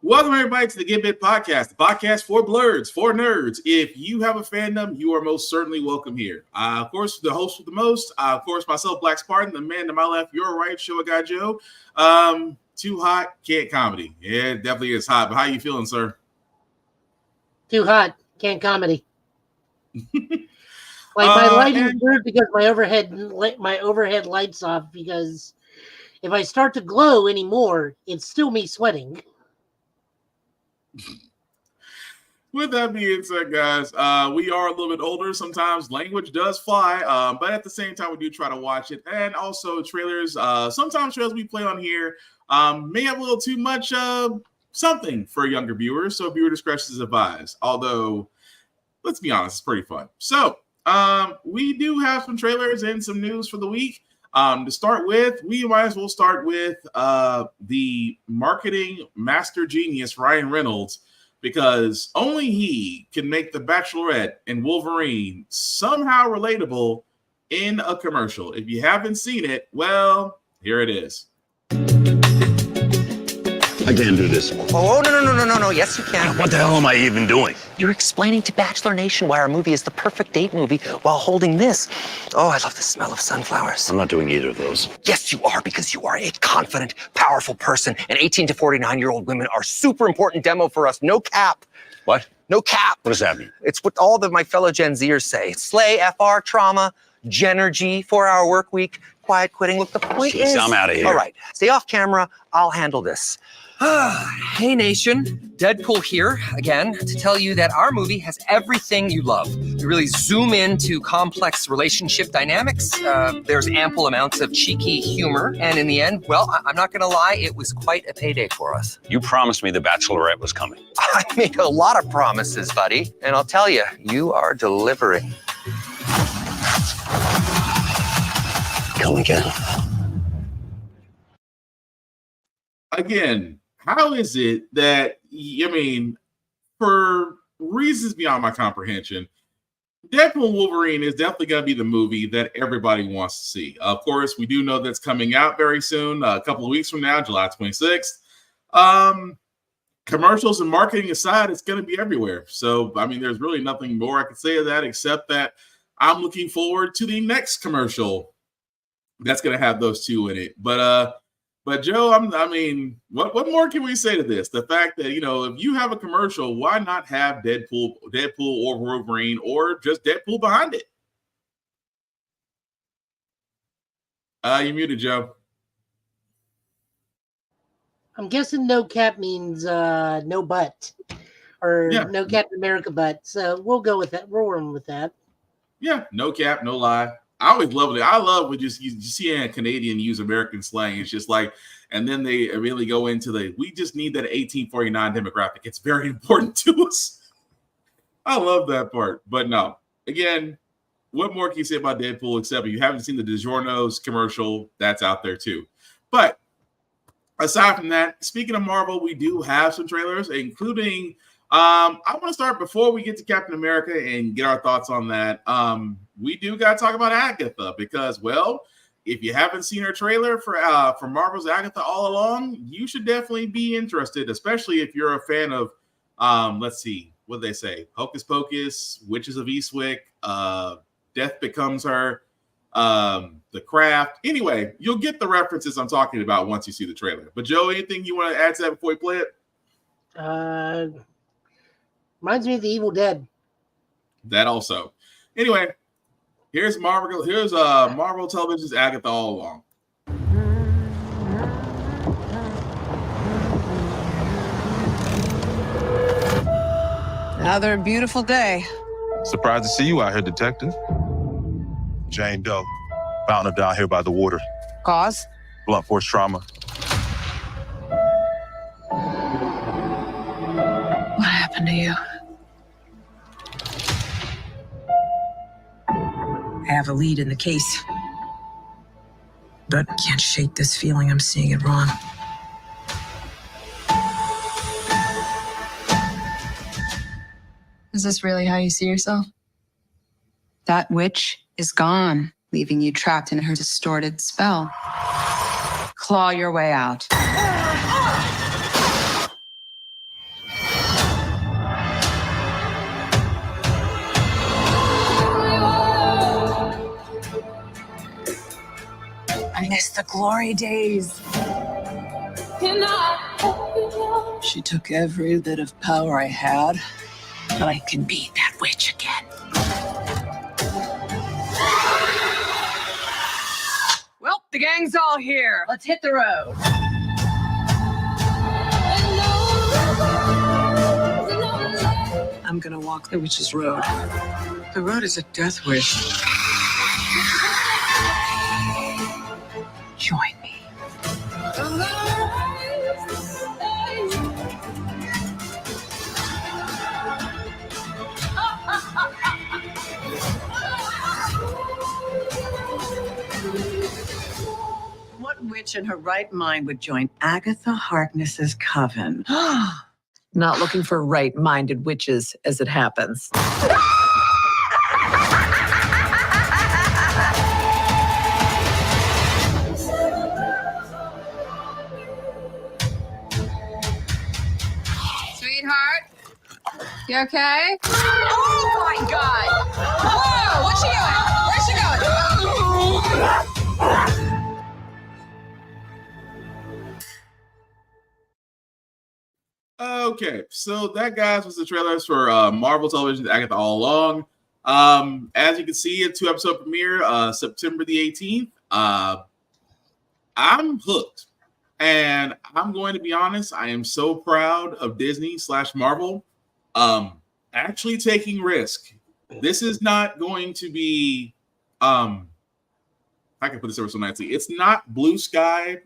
Welcome everybody to the Get Bit Podcast, the podcast for blerds, for nerds. If you have a fandom, you are most certainly welcome here. Of course, the host with the most, of course, myself, Black Spartan, the man to my left, your right, Show Guy Joe. Too hot, can't comedy. Yeah, it definitely is hot, but how you feeling, sir? Too hot, can't comedy. My lighting is weird because my overhead lights off, because if I start to glow anymore, it's still me sweating. With that being said, guys, we are a little bit older. Sometimes language does fly, but at the same time, we do try to watch it. And also trailers. Sometimes trailers we play on here may have a little too much something for younger viewers, so viewer discretion is advised. Although, let's be honest, it's pretty fun. So we do have some trailers and some news for the week. To start with, we might as well start with the marketing master genius, Ryan Reynolds, because only he can make The Bachelorette and Wolverine somehow relatable in a commercial. If you haven't seen it, well, here it is. I can't do this. Oh, no. Yes, you can. What the hell am I even doing? You're explaining to Bachelor Nation why our movie is the perfect date movie while holding this. Oh, I love the smell of sunflowers. I'm not doing either of those. Yes, you are, because you are a confident, powerful person, and 18 to 49-year-old women are super important demo for us. No cap. What? No cap. What does that mean? It's what all of my fellow Gen Zers say. Slay, FR, trauma, Genergy, 4-hour work week, quiet quitting. Look, the point is... I'm out of here. All right, stay off camera. I'll handle this. Hey Nation, Deadpool here again to tell you that our movie has everything you love. We really zoom into complex relationship dynamics. There's ample amounts of cheeky humor, and in the end, well, I'm not gonna lie, it was quite a payday for us. You promised me The Bachelorette was coming. I made a lot of promises, buddy, and I'll tell you, you are delivering. Come again. Again, how is it that, I mean, for reasons beyond my comprehension, Deadpool and Wolverine is definitely going to be the movie that everybody wants to see. Of course, we do know that's coming out very soon, a couple of weeks from now, July 26th. Commercials and marketing aside, it's going to be everywhere. So, I mean, there's really nothing more I can say of that, except that I'm looking forward to the next commercial that's going to have those two in it. But Joe, I mean, what more can we say to this? The fact that, you know, if you have a commercial, why not have Deadpool or Wolverine or just Deadpool behind it? You muted, Joe. I'm guessing no cap means no butt, or no Captain America butt. So we'll go with that. We'll run with that. Yeah, no cap, no lie. I always love it. I love when you see a Canadian use American slang. It's just like, and then they really go into we just need that 1849 demographic. It's very important to us. I love that part. But no, again, what more can you say about Deadpool except if you haven't seen the DiGiorno's commercial, that's out there too. But aside from that, speaking of Marvel, we do have some trailers, including I want to start before we get to Captain America and get our thoughts on that. We do got to talk about Agatha because, well, if you haven't seen her trailer for Marvel's Agatha all along, you should definitely be interested, especially if you're a fan of, let's see, what do they say? Hocus Pocus, Witches of Eastwick, Death Becomes Her, The Craft. Anyway, you'll get the references I'm talking about once you see the trailer. But Joe, anything you want to add to that before we play it? Reminds me of The Evil Dead. That also. Anyway, here's Marvel Television's Agatha all along. Another beautiful day. Surprised to see you out here, Detective. Jane Doe, found her down here by the water. Cause? Blunt force trauma. What happened to you? I have a lead in the case, but can't shake this feeling I'm seeing it wrong. Is this really how you see yourself? That witch is gone, leaving you trapped in her distorted spell. Claw your way out. I miss the glory days. She took every bit of power I had, but I can be that witch again. Well, the gang's all here. Let's hit the road. I'm gonna walk the witch's road. The road is a death wish. Join me. What witch in her right mind would join Agatha Harkness's coven? Not looking for right-minded witches, as it happens. Sweetheart, you okay? Oh my God! Whoa, what's she doing? Where's she going? Okay, so that, guys, was the trailers for Marvel Television's Agatha All Along. As you can see, a 2-episode premiere, September the 18th. I'm hooked, and I'm going to be honest. I am so proud of Disney/Marvel actually taking risk. This is not going to be I can put this over so nicely. It's not blue sky,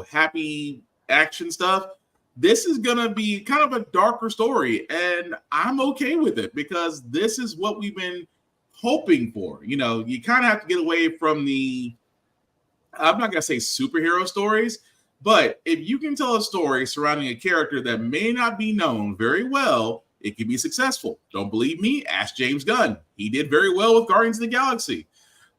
happy action stuff. This is going to be kind of a darker story, and I'm okay with it because this is what we've been hoping for. You kind of have to get away from the, I'm not going to say superhero stories, but if you can tell a story surrounding a character that may not be known very well, it can be successful. Don't believe me? Ask James Gunn. He did very well with Guardians of the Galaxy.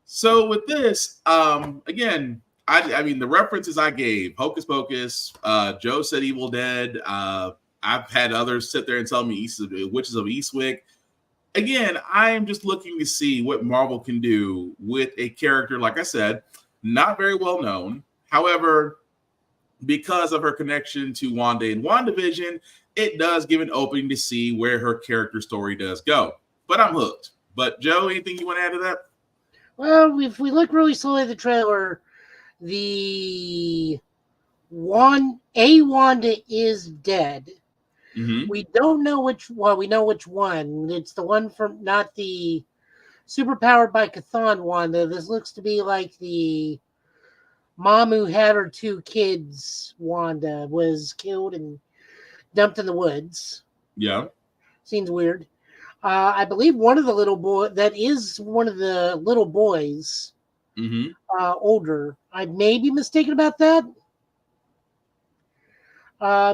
So with this, again, I mean, the references I gave, Hocus Pocus, Joe said Evil Dead. I've had others sit there and tell me Witches of Eastwick. Again, I am just looking to see what Marvel can do with a character, like I said, not very well known. However, because of her connection to Wanda and WandaVision, it does give an opening to see where her character story does go. But I'm hooked. But Joe, anything you want to add to that? Well, if we look really slowly at the trailer, the Wanda is dead. Mm-hmm. We don't know which. Well, we know which one. It's the one from not the superpowered by Chthon Wanda. This looks to be like the mom who had her 2 kids. Wanda was killed and dumped in the woods. Yeah, seems weird. I believe one of the little boy that is one of the little boys. Mm-hmm. Older. I may be mistaken about that.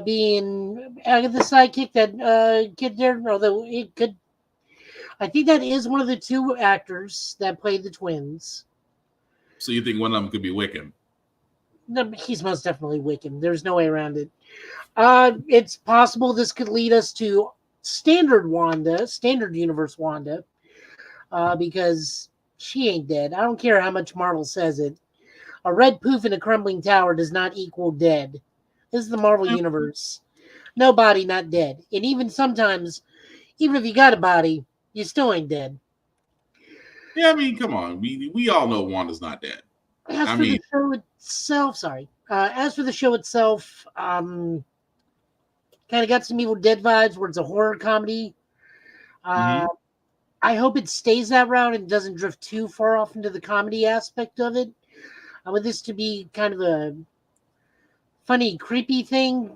Being Agatha's sidekick, that kid there, although it could. I think that is one of the 2 actors that played the twins. So you think one of them could be Wiccan? No, he's most definitely Wiccan. There's no way around it. It's possible this could lead us to standard universe Wanda, because she ain't dead. I don't care how much Marvel says it. A red poof in a crumbling tower does not equal dead. This is the Marvel universe. No body, not dead. And even sometimes, even if you got a body, you still ain't dead. Yeah, I mean, come on. We all know Wanda's not dead. As for the show itself, kind of got some Evil Dead vibes where it's a horror comedy. I hope it stays that route and doesn't drift too far off into the comedy aspect of it. I want this to be kind of a funny, creepy thing.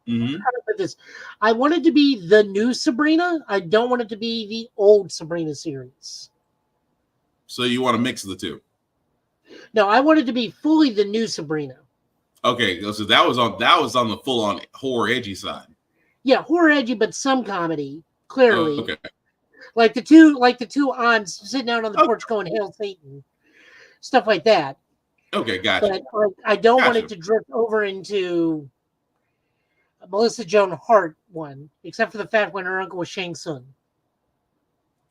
Mm-hmm. How to put this? I want it to be the new Sabrina. I don't want it to be the old Sabrina series. So you want to mix the 2? No, I want it to be fully the new Sabrina. Okay, so that was on the full on horror edgy side. Yeah, horror edgy, but some comedy. Clearly, okay. Like the two aunts sitting out on the porch going "Hail Satan," stuff like that. Okay, gotcha. But I don't want it to drift over into Melissa Joan Hart one, except for the fact when her uncle was Shang Tsung.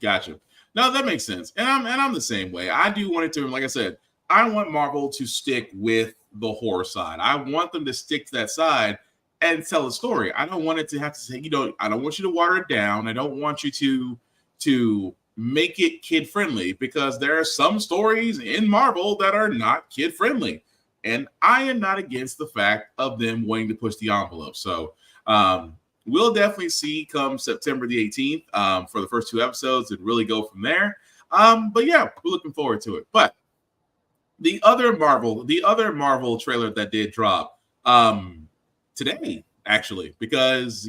Gotcha. No, that makes sense, and I'm the same way. I do want it to, like I said, I want Marvel to stick with the horror side. I want them to stick to that side and tell a story. I don't want it to have to say, I don't want you to water it down. I don't want you to make it kid friendly, because there are some stories in Marvel that are not kid friendly. And I am not against the fact of them wanting to push the envelope. So we'll definitely see come September the 18th for the first 2 episodes and really go from there. But yeah, we're looking forward to it. But the other Marvel trailer that did drop today, actually, because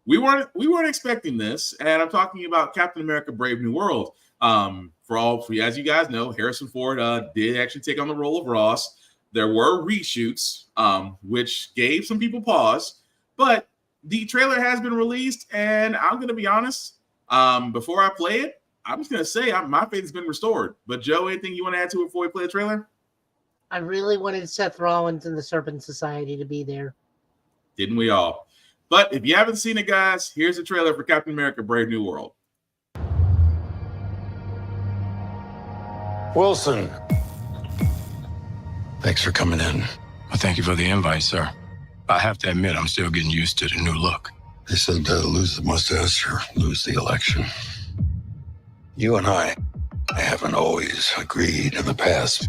we weren't expecting this, and I'm talking about Captain America: Brave New World. As you guys know, Harrison Ford did actually take on the role of Ross. There were reshoots, which gave some people pause, but the trailer has been released, and I'm going to be honest. Before I play it, I'm just going to say my faith has been restored. But Joe, anything you want to add to it before we play the trailer? I really wanted Seth Rollins and the Serpent Society to be there. Didn't we all? But if you haven't seen it, guys, here's the trailer for Captain America: Brave New World. Wilson. Thanks for coming in. Well, thank you for the invite, sir. I have to admit, I'm still getting used to the new look. They said lose the mustache or lose the election. You and I haven't always agreed in the past,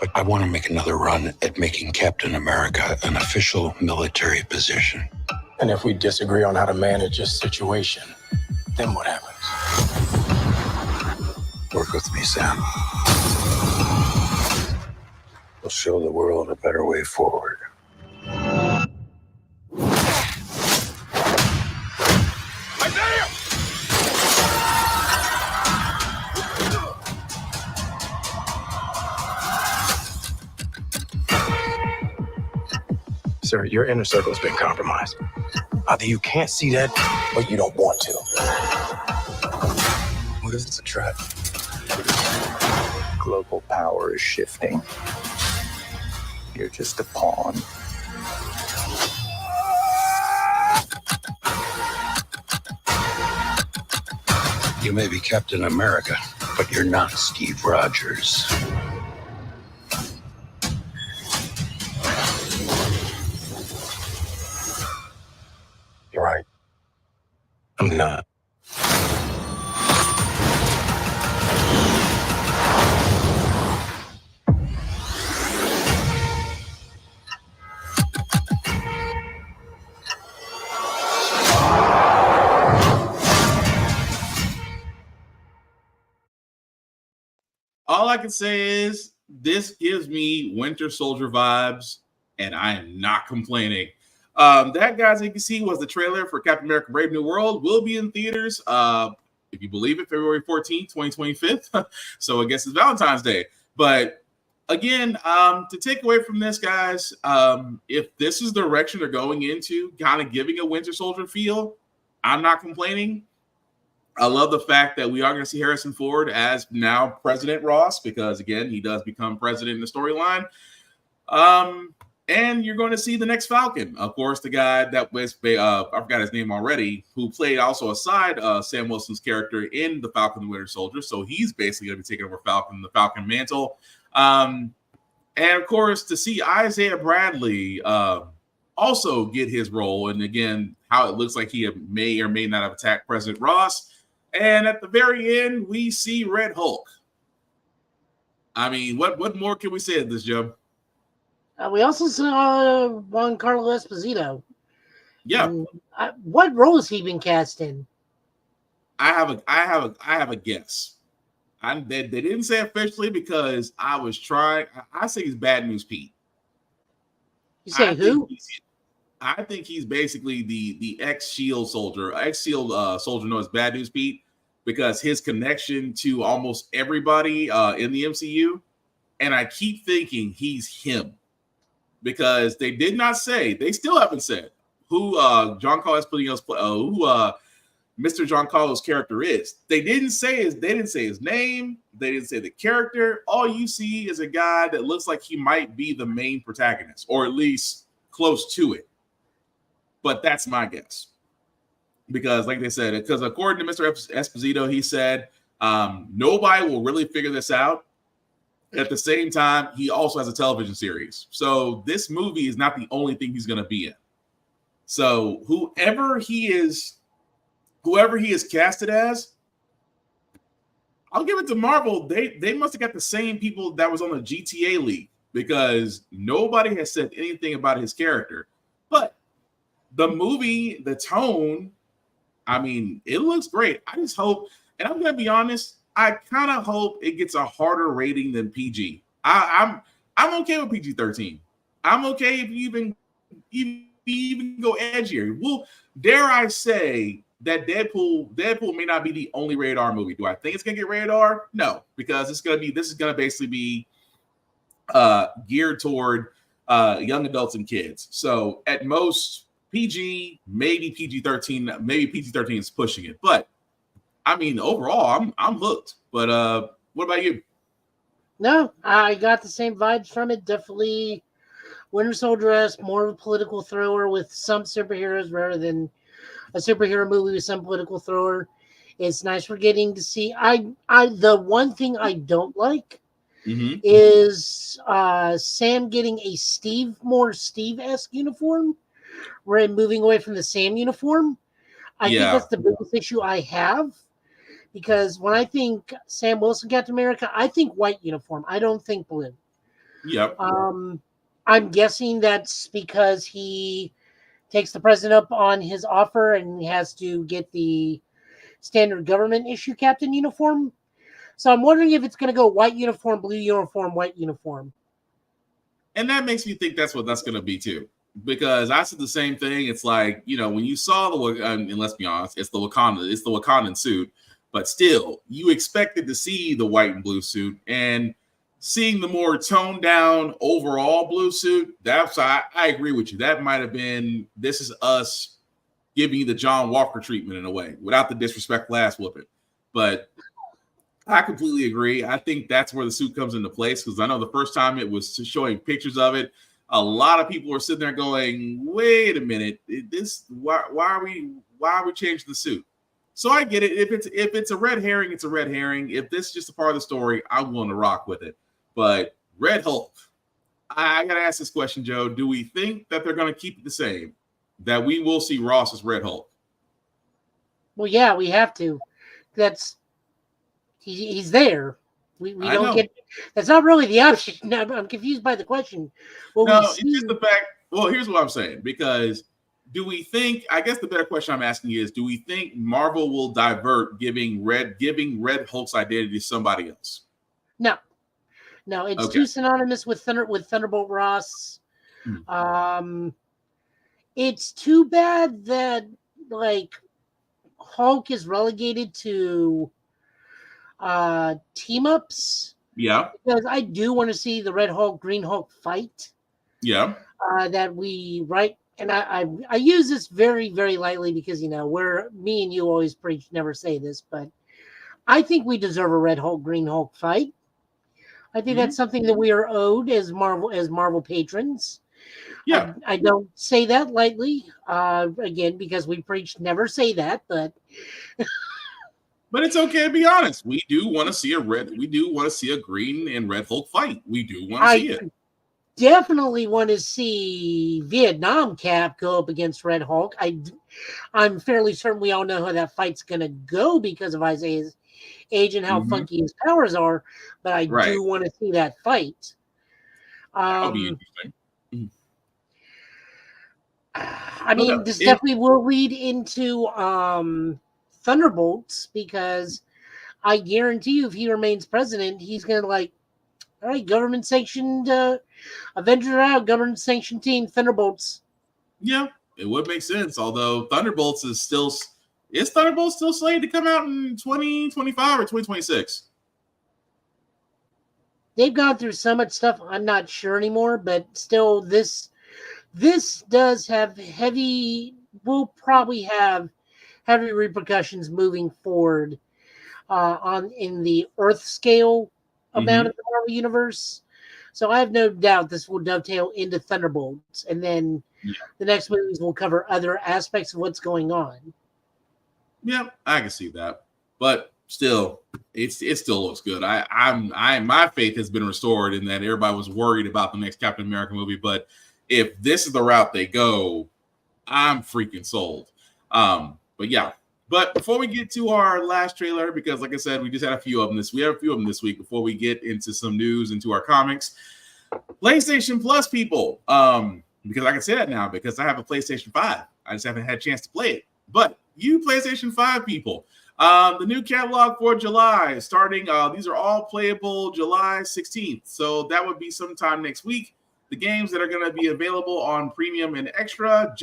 but I want to make another run at making Captain America an official military position. And if we disagree on how to manage this situation, then what happens? Work with me, Sam. We'll show the world a better way forward. Sir, your inner circle has been compromised. Either you can't see that, or you don't want to. What if it's a trap? Global power is shifting. You're just a pawn. You may be Captain America, but you're not Steve Rogers. You're right. I'm not. All I can say is this gives me Winter Soldier vibes, and I am not complaining. That, guys, you can see, was the trailer for Captain America: Brave New World. Will be in theaters, if you believe it, February 14th, 2025. So I guess it's Valentine's Day. But again, to take away from this, guys, if this is the direction they're going into, kind of giving a Winter Soldier feel, I'm not complaining. I love the fact that we are going to see Harrison Ford as now President Ross, because, again, he does become president in the storyline. And you're going to see the next Falcon. Of course, the guy that was, I forgot his name already, who played also aside Sam Wilson's character in The Falcon and the Winter Soldier. So he's basically going to be taking over the Falcon mantle. And, of course, to see Isaiah Bradley also get his role. And, again, how it looks like he may or may not have attacked President Ross. And at the very end, we see Red Hulk. I mean, what more can we say of this, Joe? We also saw Giancarlo Esposito. Yeah. What role has he been cast in? I have a guess. They didn't say officially because I was trying. I say he's Bad News Pete. You say who? I think he's basically the ex-SHIELD soldier, soldier known as Bad News Pete, because his connection to almost everybody in the MCU, and I keep thinking he's him, because they did not say, they still haven't said who Giancarlo Esposito's who Mr. Giancarlo's character is. They didn't say his name, they didn't say the character. All you see is a guy that looks like he might be the main protagonist, or at least close to it. But that's my guess. Because like they said, because according to Mr. Esposito, he said, nobody will really figure this out At the same time, he also has a television series. So this movie is not the only thing he's going to be in. So whoever he is casted as, I'll give it to Marvel. They must have got the same people that was on the GTA League, because nobody has said anything about his character. But the movie, the tone, I mean, it looks great. I just hope, and I'm going to be honest, I kind of hope it gets a harder rating than PG. I'm okay with PG-13. I'm okay if you even go edgier. Well, dare I say that Deadpool may not be the only rated R movie. Do I think it's gonna get rated R? No, because this is gonna basically be geared toward young adults and kids. So at most PG, maybe PG-13, maybe PG-13 is pushing it. But I mean, overall, I'm hooked. But what about you? No, I got the same vibes from it. Definitely Winter Soldier-esque, more of a political thriller with some superheroes rather than a superhero movie with some political thriller. It's nice we're getting to see. The one thing I don't like is Sam getting a more Steve-esque uniform, right? Moving away from the Sam uniform. I think that's the biggest issue I have. Because when I think Sam Wilson, Captain America, I think white uniform. I don't think blue. Yep. I'm guessing that's because he takes the president up on his offer and he has to get the standard government issue captain uniform. So I'm wondering if it's going to go white uniform, blue uniform, white uniform. And that makes me think that's what that's going to be too. Because I said the same thing. It's like, when you saw and let's be honest, it's the Wakandan suit. But still, you expected to see the white and blue suit, and seeing the more toned down overall blue suit, I agree with you. That might have been, this is us giving you the John Walker treatment in a way, without the disrespectful ass whooping. But I completely agree. I think that's where the suit comes into place, because I know the first time it was showing pictures of it, a lot of people were sitting there going, wait a minute, why are we changing the suit? So I get it. If it's a red herring, it's a red herring. If this is just a part of the story, I'm willing to rock with it. But Red Hulk, I got to ask this question, Joe. Do we think that they're going to keep it the same? That we will see Ross as Red Hulk? Well, yeah, we have to. He's there. We don't get. That's not really the option. No, I'm confused by the question. It's just the fact. Well, here's what I'm saying. Because do we think? I guess the better question I'm asking is: do we think Marvel will divert giving Red Hulk's identity to somebody else? No, it's too synonymous with Thunderbolt Ross. It's too bad that Hulk is relegated to team ups. Yeah, because I do want to see the Red Hulk, Green Hulk fight. Yeah, that we write. And I use this very, very lightly because, me and you always preach, never say this, but I think we deserve a Red Hulk, Green Hulk fight. I think that's something that we are owed as Marvel patrons. Yeah. I don't say that lightly, again, because we preach never say that, but but it's okay to be honest. We do want to see a Green and Red Hulk fight. We do want to see it. Definitely want to see Vietnam Cap go up against Red Hulk. I'm fairly certain we all know how that fight's going to go because of Isaiah's age and how funky his powers are, but I do want to see that fight. That'll be interesting. I mean, this definitely will lead into Thunderbolts, because I guarantee you if he remains president, he's going to all right, government-sanctioned Avengers out, government-sanctioned team, Thunderbolts. Yeah, it would make sense. Although Thunderbolts is Thunderbolts still slated to come out in 2025 or 2026? They've gone through so much stuff, I'm not sure anymore, but still, this does have will probably have heavy repercussions moving forward in the Earth scale amount of the Marvel Universe. So I have no doubt this will dovetail into Thunderbolts, and then the next movies will cover other aspects of what's going on. Yeah, I can see that. But still, it still looks good. My faith has been restored in that everybody was worried about the next Captain America movie, but if this is the route they go, I'm freaking sold. But yeah. But before we get to our last trailer, because like I said, we just had a few of them this week before we get into some news, into our comics. PlayStation Plus people, because I can say that now because I have a PlayStation 5. I just haven't had a chance to play it. But you PlayStation 5 people, the new catalog for July starting, these are all playable July 16th. So that would be sometime next week. The games that are going to be available on Premium and Extra,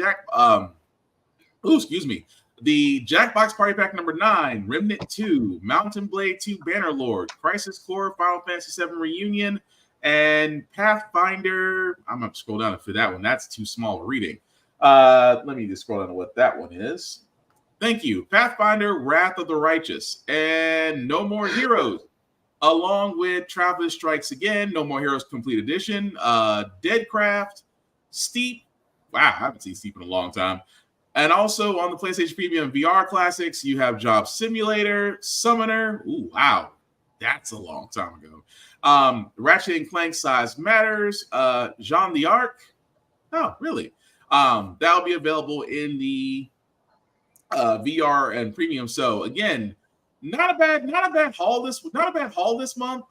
the Jackbox Party Pack number 9, Remnant 2, Mountain Blade 2 Bannerlord, Crisis Core, Final Fantasy VII Reunion, and Pathfinder. I'm going to scroll down for that one. That's too small reading. Let me just scroll down to what that one is. Thank you. Pathfinder, Wrath of the Righteous, and No More Heroes, along with Traveler Strikes Again, No More Heroes Complete Edition, Deadcraft, Steep. Wow, I haven't seen Steep in a long time. And also on the PlayStation Premium VR Classics, you have Job Simulator, Summoner. Ooh, wow. That's a long time ago. Ratchet & Clank Size Matters, Jean d'Arc. Oh, really? That'll be available in the VR and Premium. So again, not a bad haul this month.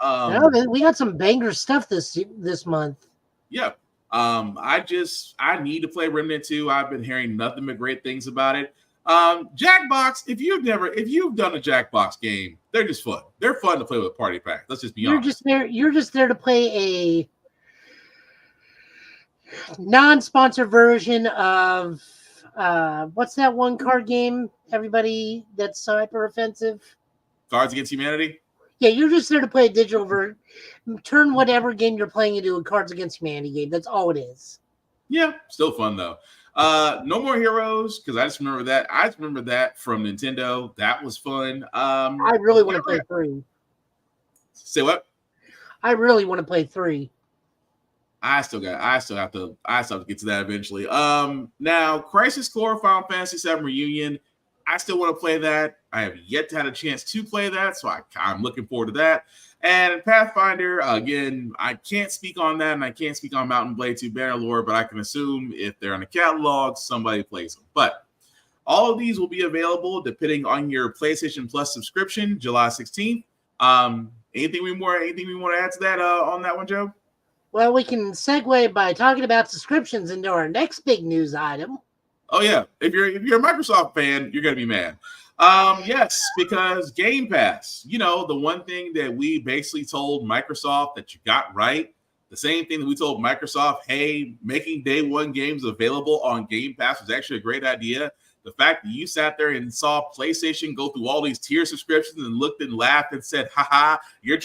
We got some banger stuff this month. Yeah. I need to play Remnant 2. I've been hearing nothing but great things about it. Jackbox, if you've done a Jackbox game, they're just fun. They're fun to play with Party Pack. Let's just be honest. You're just there to play a non-sponsored version of what's that one card game? Everybody that's hyper offensive. Cards Against Humanity. Yeah, you're just there to play a digital version. Turn whatever game you're playing into a Cards Against Humanity game. That's all it is. Yeah, still fun though. No More Heroes, because I just remember that. I just remember that from Nintendo. That was fun. I really want to play 3. Say what? I really want to play 3. I still have to get to that eventually. Now Crisis Core, Final Fantasy VII Reunion. I still want to play that. I have yet to have a chance to play that, so I'm looking forward to that. And Pathfinder, again, I can't speak on that, and I can't speak on Mountain Blade 2 Bannerlord, but I can assume if they're in the catalog, somebody plays them. But all of these will be available depending on your PlayStation Plus subscription, July 16th. Anything we want to add to that on that one, Joe? Well, we can segue by talking about subscriptions into our next big news item. Oh yeah, if you're a Microsoft fan, you're gonna be mad. Yes, because Game Pass, the one thing that we basically told Microsoft that you got right, the same thing that we told Microsoft, hey, making day one games available on Game Pass was actually a great idea. The fact that you sat there and saw PlayStation go through all these tier subscriptions and looked and laughed and said, haha, you're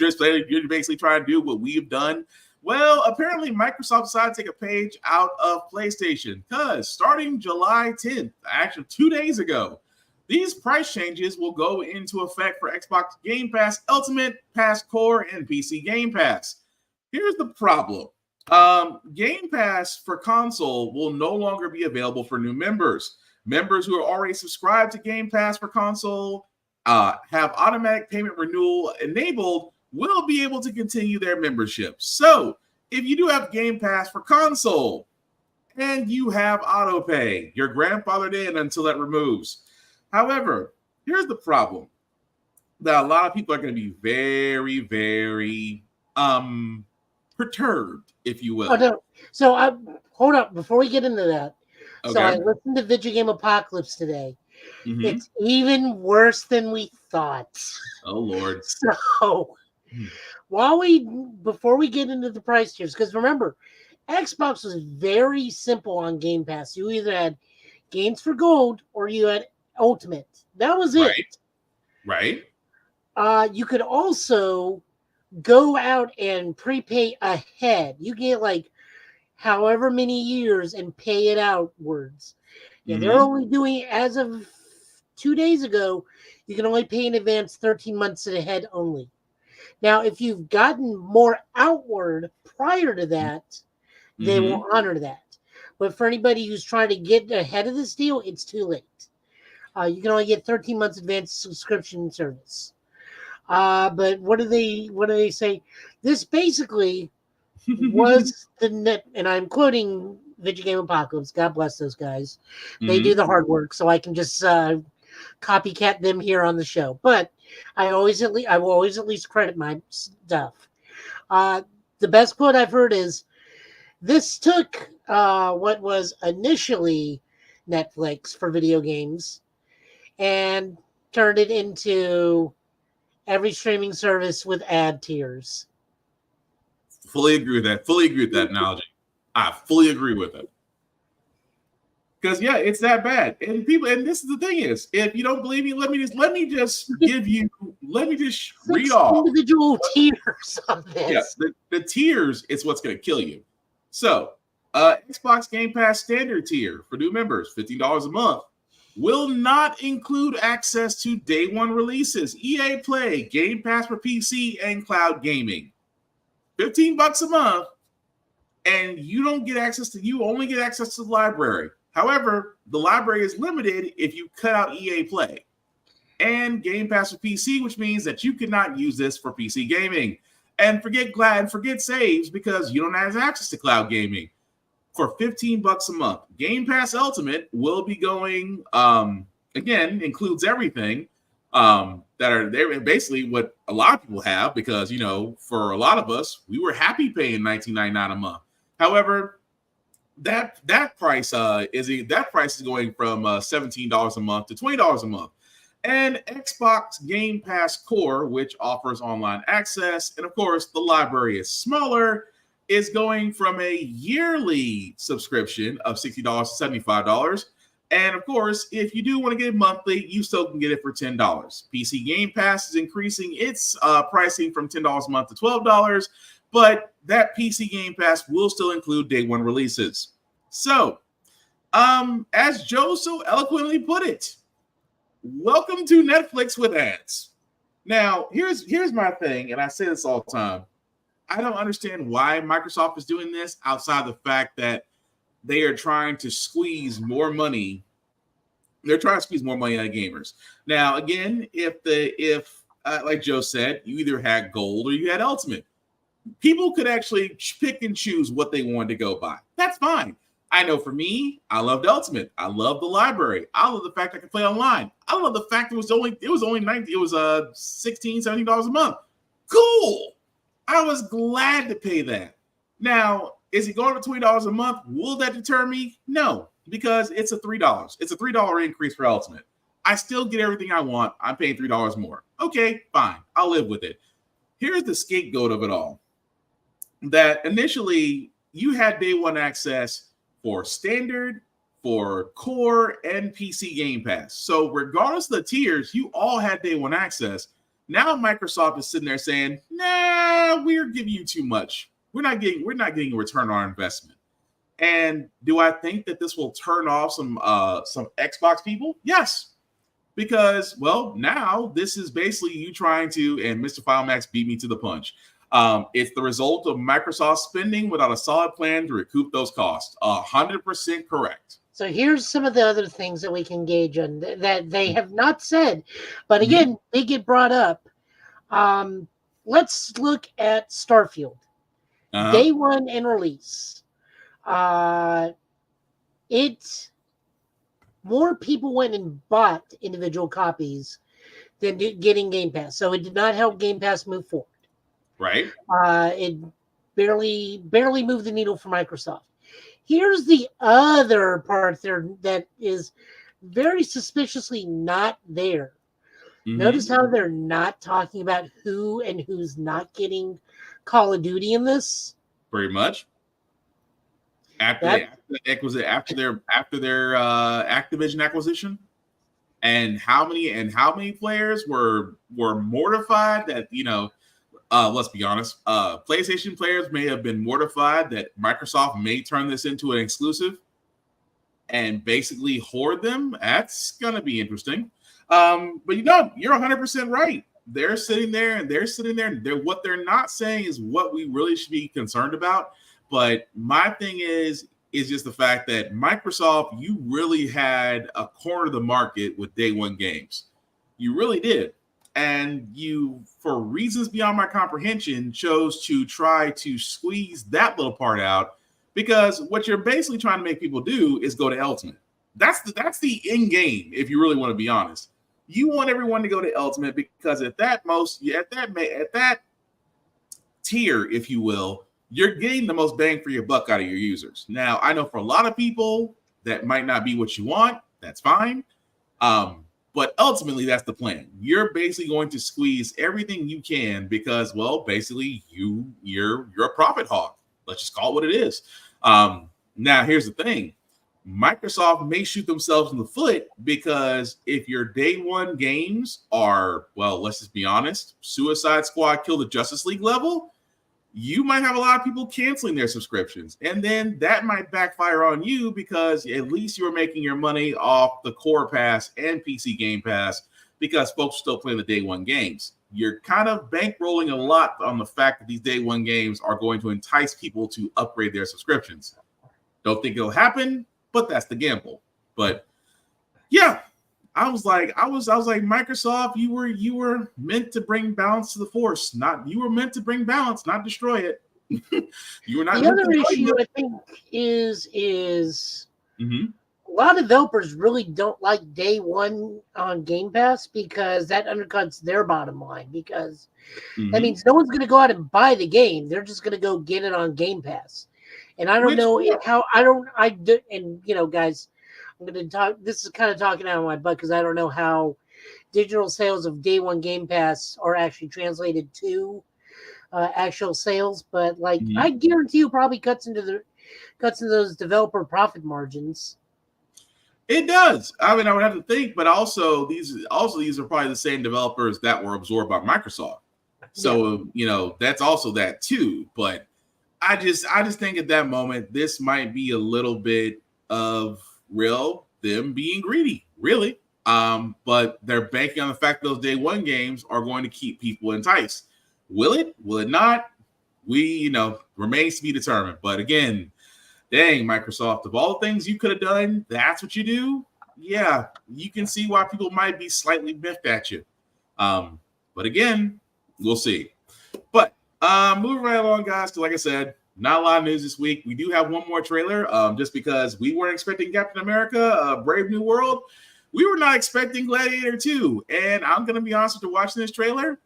basically trying to do what we've done. Well, apparently Microsoft decided to take a page out of PlayStation because starting July 10th, actually 2 days ago, these price changes will go into effect for Xbox Game Pass Ultimate, Pass Core, and PC Game Pass. Here's the problem. Game Pass for console will no longer be available for new members. Members who are already subscribed to Game Pass for console, have automatic payment renewal enabled, will be able to continue their membership. So if you do have Game Pass for console and you have auto pay, you're grandfathered in until that removes. However, here's the problem that a lot of people are going to be very, very perturbed, if you will. Oh, no. So hold up before we get into that. Okay. So I listened to Video Game Apocalypse today. Mm-hmm. It's even worse than we thought. Oh Lord. So before we get into the price tiers, because remember, Xbox was very simple on Game Pass. You either had games for gold or you had Ultimate. That was it. Right. You could also go out and prepay ahead. You get like however many years and pay it outwards. Yeah, they're only doing, as of 2 days ago, you can only pay in advance 13 months ahead only. Now, if you've gotten more outward prior to that, they will honor that. But for anybody who's trying to get ahead of this deal, it's too late. You can only get 13 months advance subscription service. But what do they say? This basically was the net, and I'm quoting Video Game Apocalypse. God bless those guys. They do the hard work, so I can just copycat them here on the show. But I will always at least credit my stuff. The best quote I've heard is, "This took what was initially Netflix for video games and turned it into every streaming service with ad tiers." Fully agree with that. Fully agree with that analogy. I fully agree with it. Because yeah, it's that bad. And this is the thing is, if you don't believe me, let me just read off individual tiers of this. Yeah, the tiers is what's going to kill you. So, Xbox Game Pass standard tier for new members, $15 a month, will not include access to day one releases, EA Play, Game Pass for PC, and cloud gaming. $15 a month, and you only get access to the library. However, the library is limited if you cut out EA Play and Game Pass for PC, which means that you cannot use this for PC gaming. And forget saves because you don't have access to cloud gaming. For $15 a month, Game Pass Ultimate will be going. Again, includes everything that are there. Basically, what a lot of people have, because for a lot of us, we were happy paying $19.99 a month. However, that price is going from $17 a month to $20 a month. And Xbox Game Pass Core, which offers online access, and of course the library is smaller, is going from a yearly subscription of $60 to $75. And of course, if you do want to get it monthly, you still can get it for $10. PC Game Pass is increasing its pricing from $10 a month to $12, but that PC Game Pass will still include day one releases. So, as Joe so eloquently put it, welcome to Netflix with ads. Now, here's my thing, and I say this all the time. I don't understand why Microsoft is doing this outside the fact that they are trying to squeeze more money. They're trying to squeeze more money out of gamers. Now, again, if like Joe said, you either had gold or you had ultimate, people could actually pick and choose what they wanted to go buy. That's fine. I know for me, I loved Ultimate. I love the library. I love the fact I can play online. I love the fact it was $16, $17 a month. Cool. I was glad to pay that. Now, is it going to $20 a month? Will that deter me? No, because it's a $3. It's a $3 increase for Ultimate. I still get everything I want. I'm paying $3 more. Okay, fine. I'll live with it. Here's the scapegoat of it all. That initially you had day one access for standard, for core, and PC Game Pass. So regardless of the tiers, you all had day one access. Now Microsoft is sitting there saying, "Nah, we're giving you too much. We're not getting a return on our investment." And do I think that this will turn off some Xbox people? Yes. Because, well, now this is basically you trying to, and Mr. FileMax beat me to the punch. It's the result of Microsoft spending without a solid plan to recoup those costs. 100% correct. So here's some of the other things that we can gauge on that they have not said, but again, they get brought up. Let's look at Starfield. Day one and release. More people went and bought individual copies than getting Game Pass. So it did not help Game Pass move forward. Right. It barely moved the needle for Microsoft. Here's the other part there that is very suspiciously not there. Notice how they're not talking about who and who's not getting Call of Duty in this. Very much. After their Activision acquisition, and how many players were mortified that let's be honest, PlayStation players may have been mortified that Microsoft may turn this into an exclusive and basically hoard them. That's gonna be interesting. But you're 100% right. They're sitting there. What they're not saying is what we really should be concerned about. But my thing is just the fact that Microsoft, you really had a corner of the market with day one games. You really did. and you, for reasons beyond my comprehension, chose to try to squeeze that little part out, because what you're basically trying to make people do is go to Ultimate. That's the end game, if you really want to be honest. You want everyone to go to Ultimate because at that tier, if you will, you're getting the most bang for your buck out of your users. Now, I know for a lot of people that might not be what you want. That's fine. But ultimately, that's the plan. You're basically going to squeeze everything you can because, well, basically you're a profit hog. Let's just call it what it is. Now, here's the thing. Microsoft may shoot themselves in the foot because if your day one games are, well, let's just be honest, Suicide Squad Kill the Justice League level, you might have a lot of people canceling their subscriptions. And then that might backfire on you because at least you were making your money off the Core Pass and PC Game Pass because folks are still playing the day one games. You're kind of bankrolling a lot on the fact that these day one games are going to entice people to upgrade their subscriptions. Don't think it'll happen, but that's the gamble. But yeah, I was like, Microsoft, you were meant to bring balance to the force. You were meant to bring balance, not destroy it. You were not. The other issue I think is a lot of developers really don't like day one on Game Pass because that undercuts their bottom line. Because that means no one's going to go out and buy the game; they're just going to go get it on Game Pass. And I don't know how and you know, guys. I'm going to talk. This is kind of talking out of my butt because I don't know how digital sales of day one Game Pass are actually translated to actual sales. But like, I guarantee you, probably cuts into those developer profit margins. It does. I mean, I would have to think, but also these are probably the same developers that were absorbed by Microsoft. So you know, that's also that too. But I just think at that moment, this might be a little bit of them being greedy, really. But they're banking on the fact those day one games are going to keep people enticed. Will it? Will it not? Remains to be determined. But again, dang, Microsoft, of all the things you could have done, that's what you do. Yeah, you can see why people might be slightly miffed at you. But again, we'll see. But moving right along, guys, to like I said, not a lot of news this week. We do have one more trailer, just because we weren't expecting Captain America, Brave New World. We were not expecting Gladiator 2. And I'm going to be honest with you, watching this trailer,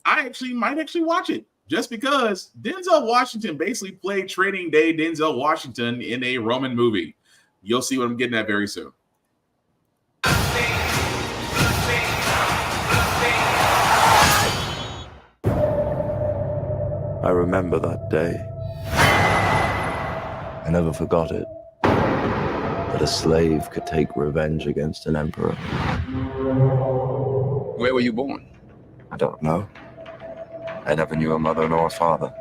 I might actually watch it just because Denzel Washington basically played Training Day Denzel Washington in a Roman movie. You'll see what I'm getting at very soon. I remember that day. I never forgot it. That a slave could take revenge against an emperor. Where were you born? I don't know. I never knew a mother nor a father.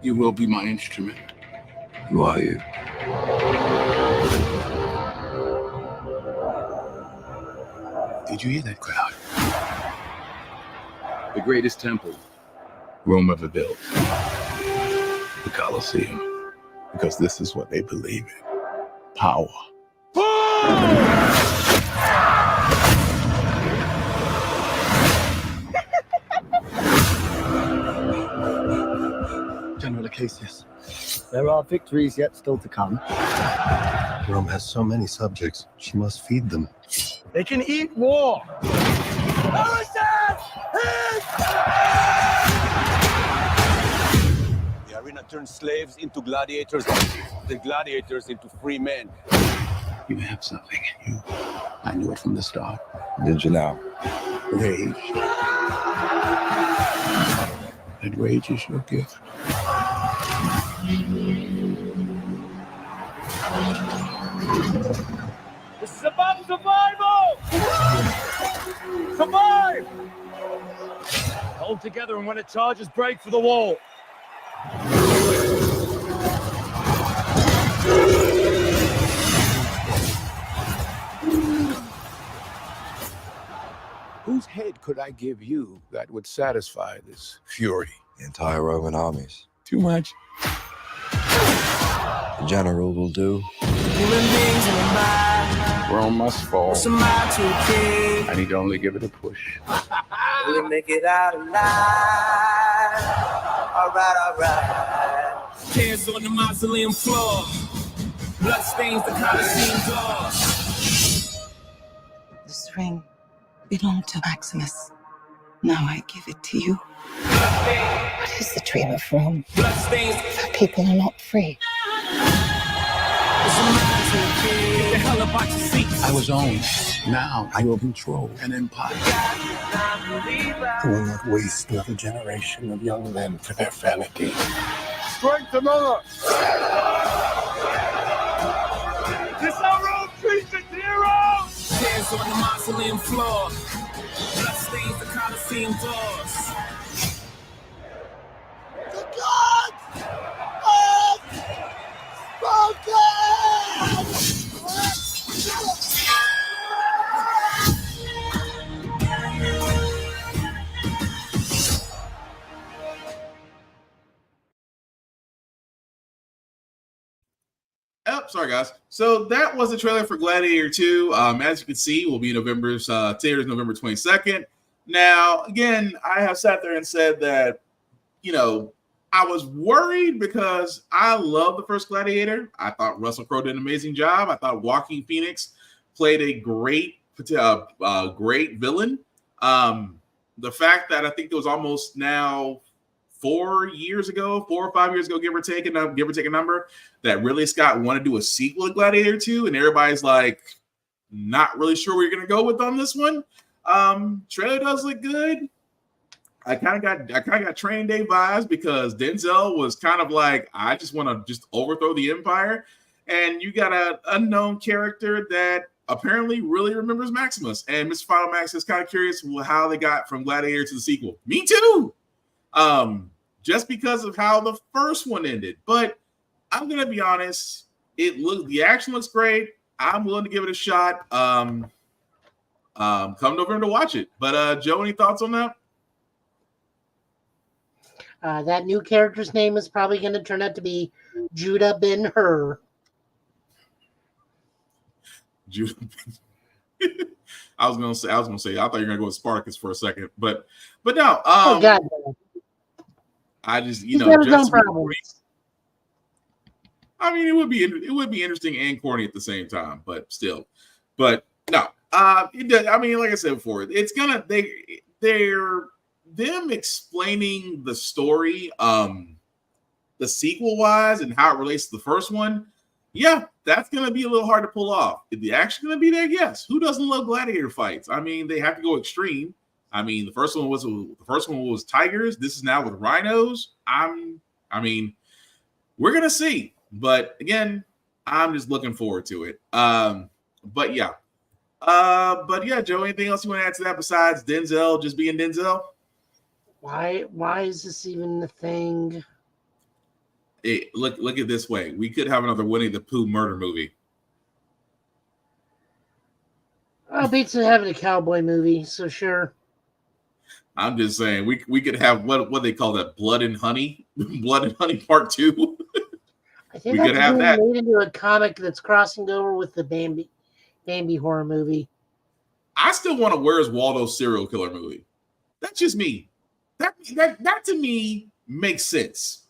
You will be my instrument. Who are you? Did you hear that crowd? The greatest temple Rome ever built. The Colosseum. Because this is what they believe in. Power. General Acacius, there are victories yet still to come. Rome has so many subjects. She must feed them. They can eat war. The arena turns slaves into gladiators, the gladiators into free men. You have something in you. I knew it from the start. Did you now? Rage. That rage is your gift. This is about survival! Survive! Hold together, and when it charges, break for the wall. Whose head could I give you that would satisfy this fury? The entire Roman armies. Too much. The general will do. Rome must fall. I need to only give it a push. Will we make it out alive? All right. Tears on the mausoleum floor. Blood stains the Colosseum door. This ring belonged to Maximus. Now I give it to you. What is the dream of Rome? Blood stains. The people are not free. Get the hell up out your seats. I was owned. Now I will control an empire. I will not waste another generation of young men for their vanity. Strength among us. This how Rome treats its heroes. Tears on the mausoleum floor. Blood stains the Colosseum doors. The gods have Oh, sorry guys. So that was the trailer for Gladiator 2. As you can see, will be November 22nd. Now, again, I have sat there and said that, I was worried because I love the first Gladiator. I thought Russell Crowe did an amazing job. I thought Joaquin Phoenix played a great villain. The fact that I think it was almost now 4 or 5 years ago, give or take a number, that Ridley Scott wanted to do a sequel to Gladiator 2, and everybody's like not really sure where you're gonna go with on this one. Trailer does look good. I kind of got Training Day vibes because Denzel was kind of like, I just want to just overthrow the empire, and you got an unknown character that apparently really remembers Maximus, and Mr. Final Max is kind of curious how they got from Gladiator to the sequel. Me too. Just because of how the first one ended. But I'm gonna be honest, the action looks great. I'm willing to give it a shot. Come November to watch it. But Joe, any thoughts on that? That new character's name is probably going to turn out to be Judah Ben-Hur. Judah. I was gonna say. I thought you were gonna go with Spartacus for a second, but no. Oh God! I just He's got his own problems. I mean, it would be interesting and corny at the same time, but still. But no, it does. I mean, like I said before, it's gonna they're them explaining the story, the sequel wise and how it relates to the first one. Yeah, that's gonna be a little hard to pull off. Is the action gonna be there? Yes. Who doesn't love gladiator fights? I mean, they have to go extreme. I mean, the first one was tigers. This is now with rhinos. We're gonna see. But again, I'm just looking forward to it. But yeah, Joe, anything else you want to add to that besides Denzel just being Denzel? Why is this even the thing? Hey, look at it this way. We could have another Winnie the Pooh murder movie. Oh, beats having a cowboy movie, so sure. I'm just saying we could have what they call that, Blood and Honey, Blood and Honey Part 2. I think we could have that made into a comic that's crossing over with the Bambi horror movie. I still want a Where's Waldo serial killer movie. That's just me. That to me makes sense.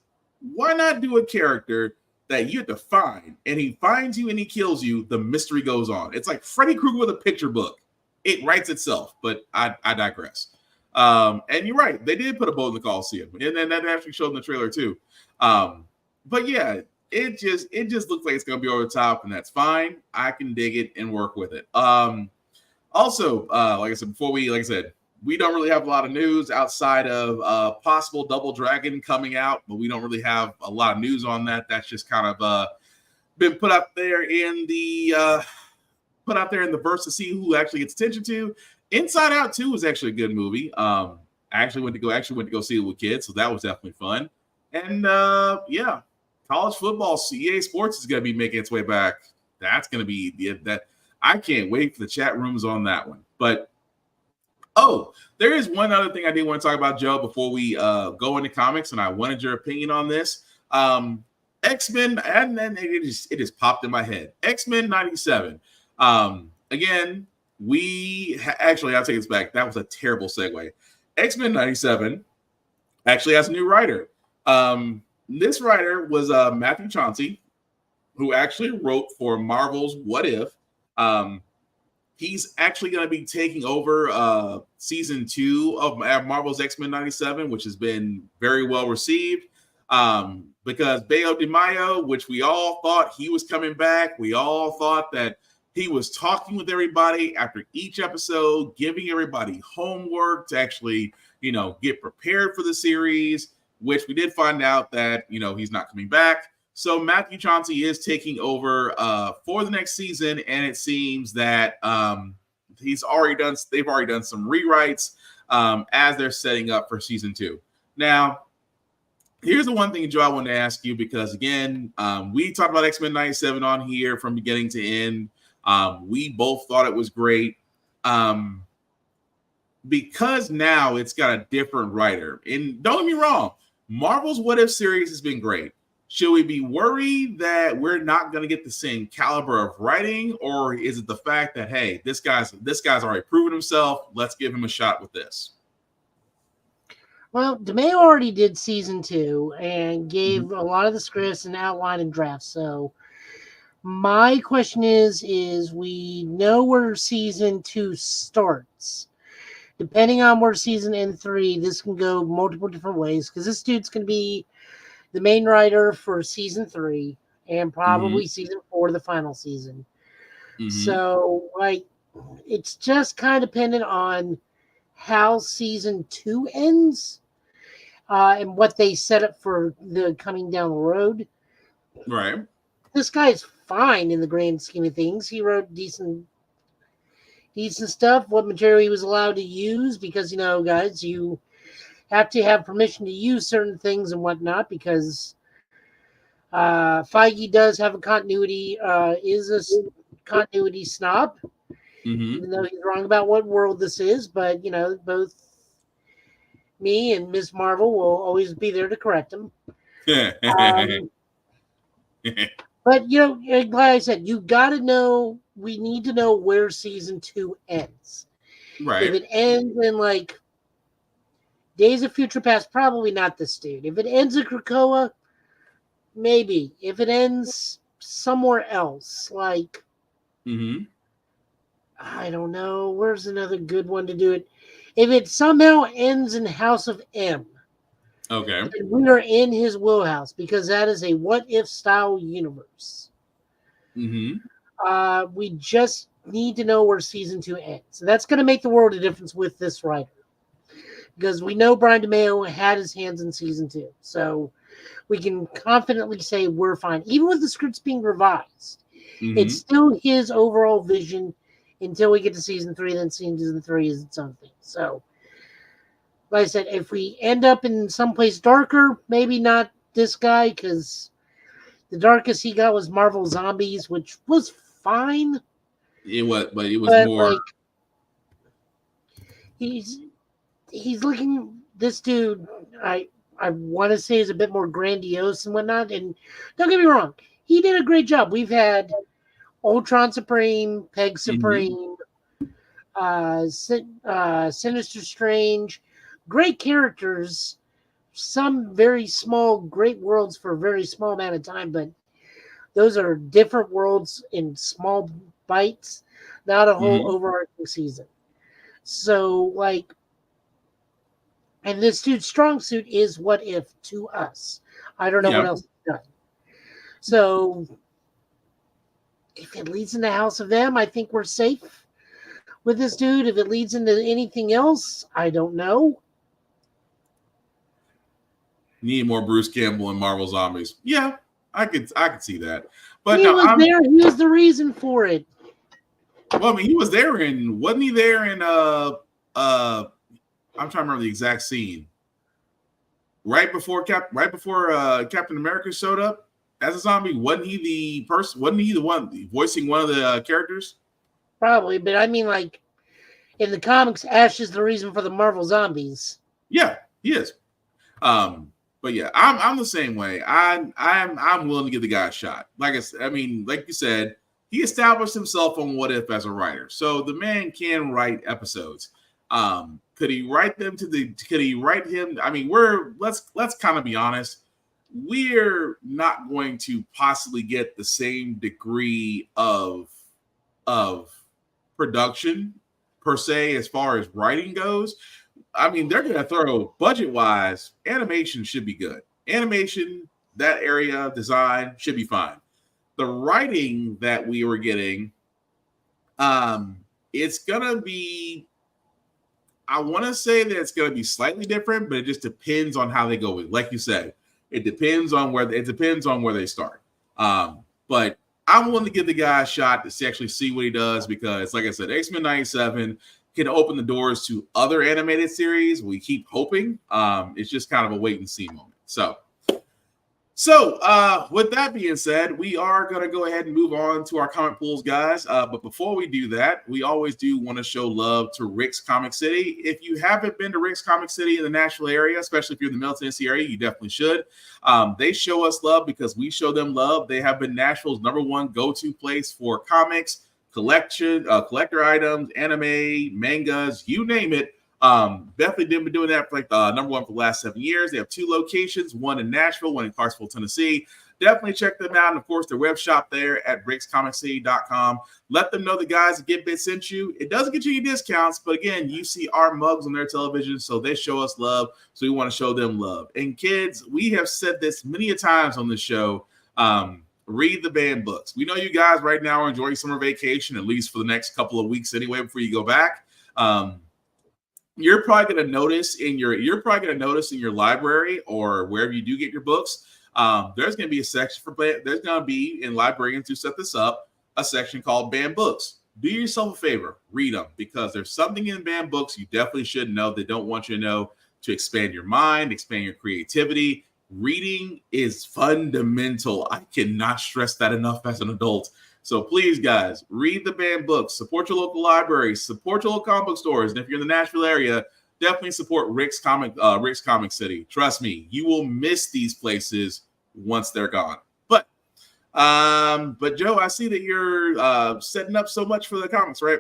Why not do a character that you have to find, and he finds you and he kills you? The mystery goes on. It's like Freddy Krueger with a picture book. It writes itself, but I digress. And you're right. They did put a boat in the Coliseum, and then that actually showed in the trailer too. But yeah, it just looks like it's going to be over the top, and that's fine. I can dig it and work with it. Also, like I said, we don't really have a lot of news outside of possible Double Dragon coming out, but we don't really have a lot of news on that. That's just kind of been put out there in the verse to see who actually gets attention to. Inside Out 2 was actually a good movie. I actually went to go see it with kids, so that was definitely fun. And yeah, college football, EA Sports is going to be making its way back. That's going to be that. I can't wait for the chat rooms on that one. But there is one other thing I did want to talk about, Joe, before we go into comics, and I wanted your opinion on this. X-Men, and then it just popped in my head. X-Men 97. Again, actually, I'll take this back. That was a terrible segue. X-Men 97 actually has a new writer. This writer was Matthew Chauncey, who actually wrote for Marvel's What If. He's actually going to be taking over season 2 of Marvel's X-Men 97, which has been very well received. Because Bayo de Mayo, which we all thought he was coming back, we all thought that he was talking with everybody after each episode, giving everybody homework to actually, get prepared for the series, which we did find out that, he's not coming back. So Matthew Chauncey is taking over for the next season, and it seems that they've already done some rewrites as they're setting up for season 2. Now, here's the one thing, Joe, I wanted to ask you, because again, we talked about X-Men 97 on here from beginning to end. We both thought it was great. Because now it's got a different writer. And don't get me wrong, Marvel's What If series has been great. Should we be worried that we're not going to get the same caliber of writing, or is it the fact that, hey, this guy's already proven himself, let's give him a shot with this? Well, DeMayo already did season 2 and gave a lot of the scripts and outline and drafts. So my question is we know where season 2 starts. Depending on where season end 3, this can go multiple different ways, because this dude's going to be the main writer for season 3 and probably season 4, the final season. So, it's just kind of dependent on how season 2 ends and what they set up for the coming down the road. Right. This guy's fine in the grand scheme of things. He wrote decent stuff, what material he was allowed to use, because, guys, you have to have permission to use certain things and whatnot, because Feige does have a continuity, is a continuity snob, even though he's wrong about what world this is. But, both me and Ms. Marvel will always be there to correct him. But, like I said, you got to know, we need to know where season 2 ends. Right. If it ends in, Days of Future Past, probably not this dude. If it ends in Krakoa, maybe. If it ends somewhere else, I don't know. Where's another good one to do it? If it somehow ends in House of M, okay, we are in his wheelhouse, because that is a what-if style universe. We just need to know where season 2 ends. So that's going to make the world a difference with this writer, because we know Brian DeMayo had his hands in season 2. So we can confidently say we're fine. Even with the scripts being revised, it's still his overall vision until we get to season 3. Then season 3 is its own thing. So, like I said, if we end up in someplace darker, maybe not this guy, because the darkest he got was Marvel Zombies, which was fine. It was, but it was more. He's looking. This dude, I want to say, is a bit more grandiose and whatnot. And don't get me wrong, he did a great job. We've had Ultron Supreme, Peg Supreme, Sinister Strange, great characters. Some very small, great worlds for a very small amount of time, but those are different worlds in small bites, not a whole overarching season. So, and this dude's strong suit is what if to us. I don't know what else he's done. So, if it leads into House of M, I think we're safe with this dude. If it leads into anything else, I don't know. Need more Bruce Campbell and Marvel Zombies. Yeah, I could see that. But He was the reason for it. Well, I mean, he was there wasn't he there in I'm trying to remember the exact scene. Right before Captain America showed up as a zombie, wasn't he the person? Wasn't he the one voicing one of the characters? Probably, but I mean, in the comics, Ash is the reason for the Marvel Zombies. Yeah, he is. But yeah, I'm the same way. I'm willing to give the guy a shot. Like you said, he established himself on What If as a writer, so the man can write episodes. Could he write them could he write him? I mean, let's kind of be honest. We're not going to possibly get the same degree of production per se as far as writing goes. I mean, they're going to throw budget-wise, animation should be good. Animation, that area, design should be fine. The writing that we were getting, it's going to be, I want to say that it's going to be slightly different, but it just depends on how they go with it. Like you said, it depends on where they start. But I'm willing to give the guy a shot to actually see what he does because, like I said, X-Men 97 can open the doors to other animated series. We keep hoping. It's just kind of a wait and see moment. So with that being said, we are going to go ahead and move on to our comic pools, guys. But before we do that, we always do want to show love to Rick's Comic City. If you haven't been to Rick's Comic City in the Nashville area, especially if you're in the Middle Tennessee area, you definitely should. They show us love because we show them love. They have been Nashville's #1 go-to place for comics, collector items, anime, mangas, you name it. Definitely been doing that for like #1 for the last 7 years. They have 2 locations, one in Nashville, one in Clarksville, Tennessee. Definitely check them out. And of course, their web shop there at rickscomiccity.com. Let them know the guys at GetBit sent you. It doesn't get you any discounts, but again, you see our mugs on their television, so they show us love. So we want to show them love. And kids, we have said this many a times on the show. Read the banned books. We know you guys right now are enjoying summer vacation, at least for the next couple of weeks anyway, before you go back. You're probably going to notice in your library or wherever you do get your books, there's going to be a section there's going to be, in librarians who set this up, a section called banned books. Do yourself a favor, read them, because there's something in banned books you definitely should know. They don't want you to know to expand your mind, expand your creativity. Reading is fundamental. I cannot stress that enough as an adult. So please, guys, read the banned books. Support your local libraries. Support your local comic book stores. And if you're in the Nashville area, definitely support Rick's Comic City. Trust me, you will miss these places once they're gone. But Joe, I see that you're setting up so much for the comics, right?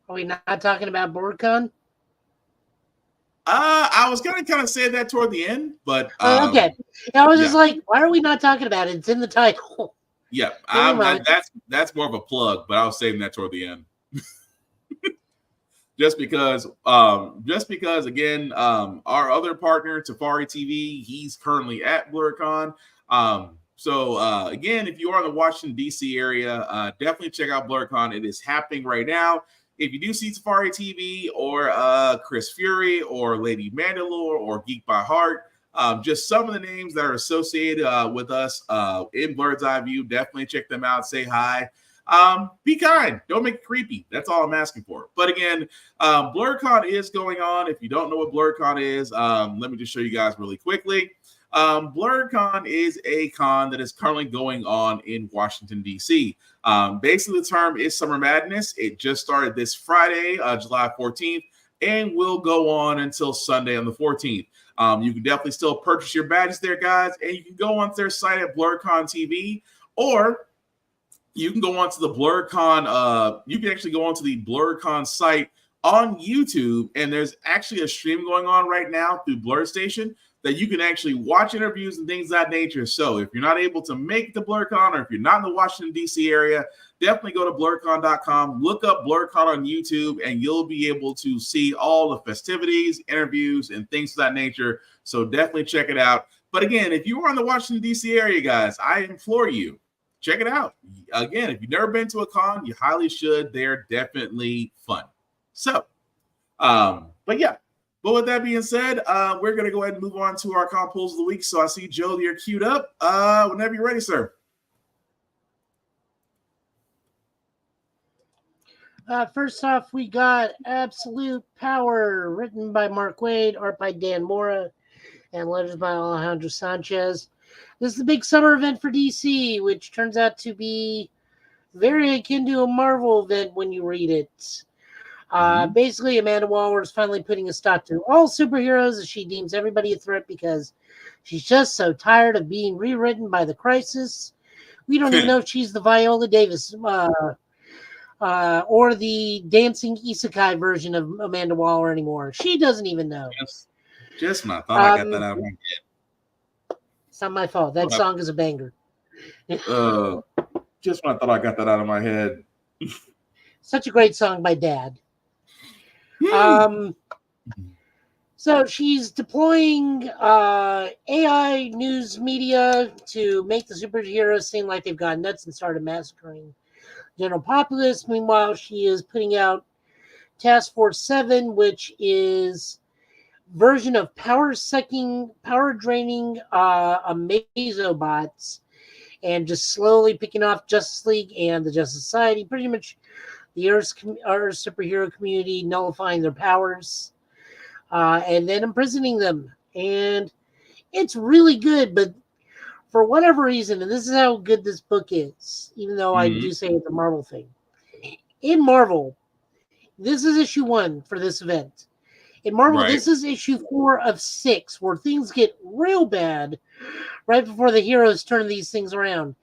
Are we not talking about Blerdcon? I was going to kind of say that toward the end, but okay. I was just like, why are we not talking about it? It's in the title. Yeah, that's more of a plug, but I was saving that toward the end. just because again, our other partner, Tafari TV, he's currently at Blerdcon. So again, if you are in the Washington D.C. area, definitely check out Blerdcon. It is happening right now. If you do see Tafari TV or Chris Fury or Lady Mandalore or Geek by Heart, just some of the names that are associated with us in Blerd's Eye View, definitely check them out. Say hi. Be kind. Don't make it creepy. That's all I'm asking for. But again, Blerdcon is going on. If you don't know what Blerdcon is, let me just show you guys really quickly. Blerdcon is a con that is currently going on in Washington, D.C. Basically, the term is Summer Madness. It just started this Friday, July 14th, and will go on until Sunday on the 14th. You can definitely still purchase your badges there, guys, and you can go onto their site at Blerdcon TV, or you can go onto the Blerdcon. You can actually go onto the Blerdcon site on YouTube, and there's actually a stream going on right now through Blerd Station that you can actually watch interviews and things of that nature. So if you're not able to make the Blerdcon, or if you're not in the Washington, D.C. area, definitely go to blerdcon.com, look up Blerdcon on YouTube, and you'll be able to see all the festivities, interviews, and things of that nature. So definitely check it out. But again, if you are in the Washington, D.C. area, guys, I implore you, check it out. Again, if you've never been to a con, you highly should. They're definitely fun. So, but yeah. But with that being said, we're going to go ahead and move on to our comp pulls of the week. So I see, Joe, you're queued up. Whenever you're ready, sir. First off, we got Absolute Power, written by Mark Waid, art by Dan Mora, and letters by Alejandro Sanchez. This is the big summer event for DC, which turns out to be very akin to a Marvel event when you read it. Basically, Amanda Waller is finally putting a stop to all superheroes as she deems everybody a threat because she's just so tired of being rewritten by the Crisis. We don't even know if she's the Viola Davis or the dancing isekai version of Amanda Waller anymore. She doesn't even know. Just my thought. I got that out of my It's not my fault. That song is a banger. head. Just when I thought I got that out of my head. Such a great song by Dad. So she's deploying AI news media to make the superheroes seem like they've gone nuts and started massacring general populace. Meanwhile, she is putting out Task Force 7, which is version of power draining Amazobots, and just slowly picking off Justice League and the Justice Society. Pretty much the Earth's superhero community nullifying their powers. And then imprisoning them. And it's really good, but for whatever reason, and this is how good this book is, even though I do say it's a Marvel thing. In Marvel, this is issue 1 for this event. In Marvel, this is issue 4 of 6, where things get real bad right before the heroes turn these things around.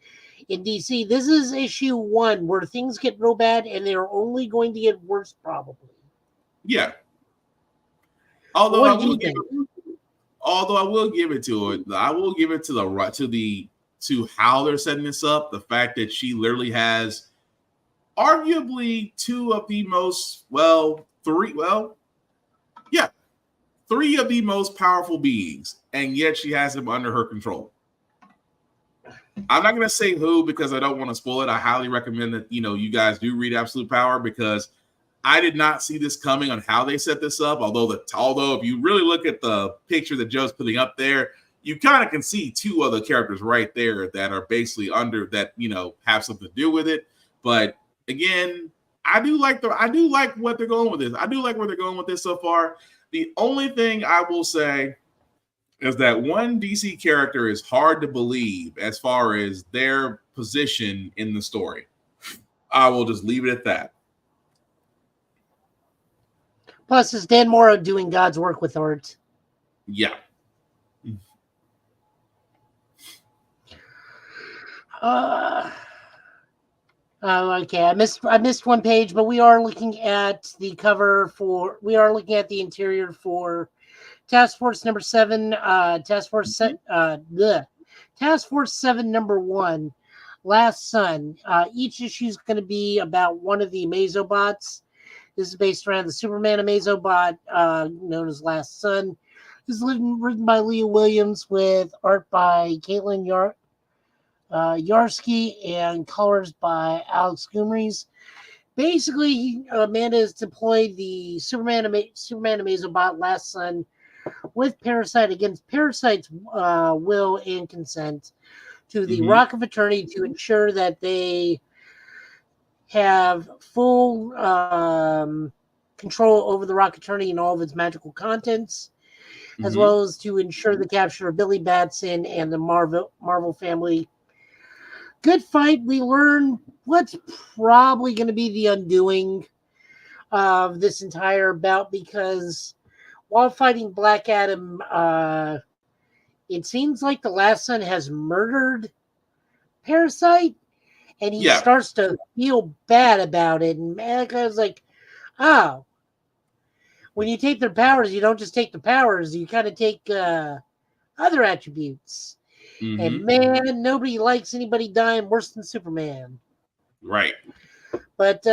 In DC, this is issue 1, where things get real bad, and they're only going to get worse, probably. Yeah. Although I will give it to it. I will give it to how they're setting this up. The fact that she literally has arguably three of the most powerful beings, and yet she has them under her control. I'm not going to say who because I don't want to spoil it. I highly recommend that you guys do read Absolute Power, because I did not see this coming on how they set this up. Although if you really look at the picture that Joe's putting up there, you kind of can see 2 other characters right there that are basically under that, have something to do with it. But again, I do like what they're going with this. I do like where they're going with this so far. The only thing I will say is that one DC character is hard to believe as far as their position in the story. I will just leave it at that. Plus, it's Dan Mora doing God's work with art. Yeah. Okay. I missed one page, but we are looking at the cover for. We are looking at the interior for Task Force number 7. Task Force 7 number 1. Last Son. Each issue is going to be about one of the Amazobots. This is based around the Superman Amazobot, known as Last Son. This is written by Leah Williams with art by Caitlin Yarsky and colors by Alex Gumries. Basically, Amanda has deployed the Superman Amazobot Last Son with Parasite against Parasite's will and consent to the Rock of Eternity to ensure that they have full control over the Rock Eternity and all of its magical contents, as well as to ensure the capture of Billy Batson and the Marvel family. Good fight. We learn what's probably going to be the undoing of this entire bout, because while fighting Black Adam, it seems like the Last Son has murdered Parasite. And he starts to feel bad about it. And Agatha's like, oh, when you take their powers, you don't just take the powers, you kind of take other attributes. And man, nobody likes anybody dying worse than Superman. Right. But,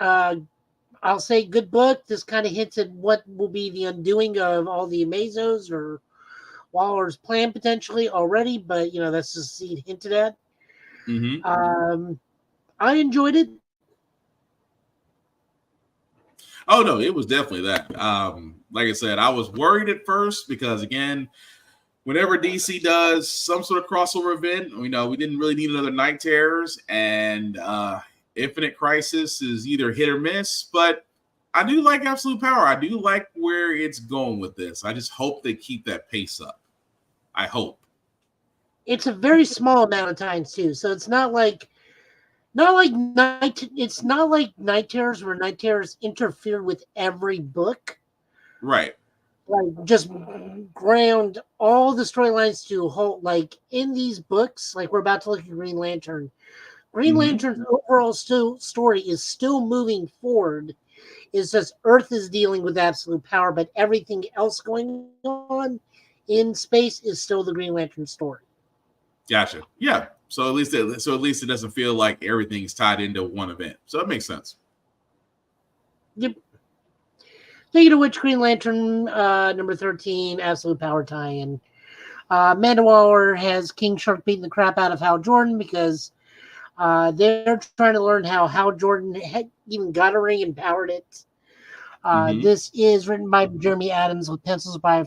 I'll say good book. This kind of hints at what will be the undoing of all the Amazos or Waller's plan potentially already. But, that's just hinted at. I enjoyed it. Oh no, it was definitely that. Like I said, I was worried at first because again, whenever DC does some sort of crossover event, we didn't really need another Night Terrors, and Infinite Crisis is either hit or miss. But I do like Absolute Power. I do like where it's going with this. I just hope they keep that pace up. I hope. It's a very small amount of time too, so it's not like Night Terrors where Night Terrors interfere with every book. Right. Like just ground all the storylines to a halt. Like in these books, like we're about to look at Green Lantern. Green Lantern's overall story is still moving forward. It's just Earth is dealing with absolute power, but everything else going on in space is still the Green Lantern story. Gotcha. Yeah. So at least it doesn't feel like everything's tied into one event. So that makes sense. Yep. Speaking of which, Green Lantern number 13, absolute power tie-in. Mandalore has King Shark beating the crap out of Hal Jordan because they're trying to learn how Hal Jordan had even got a ring and powered it. This is written by Jeremy Adams with pencils by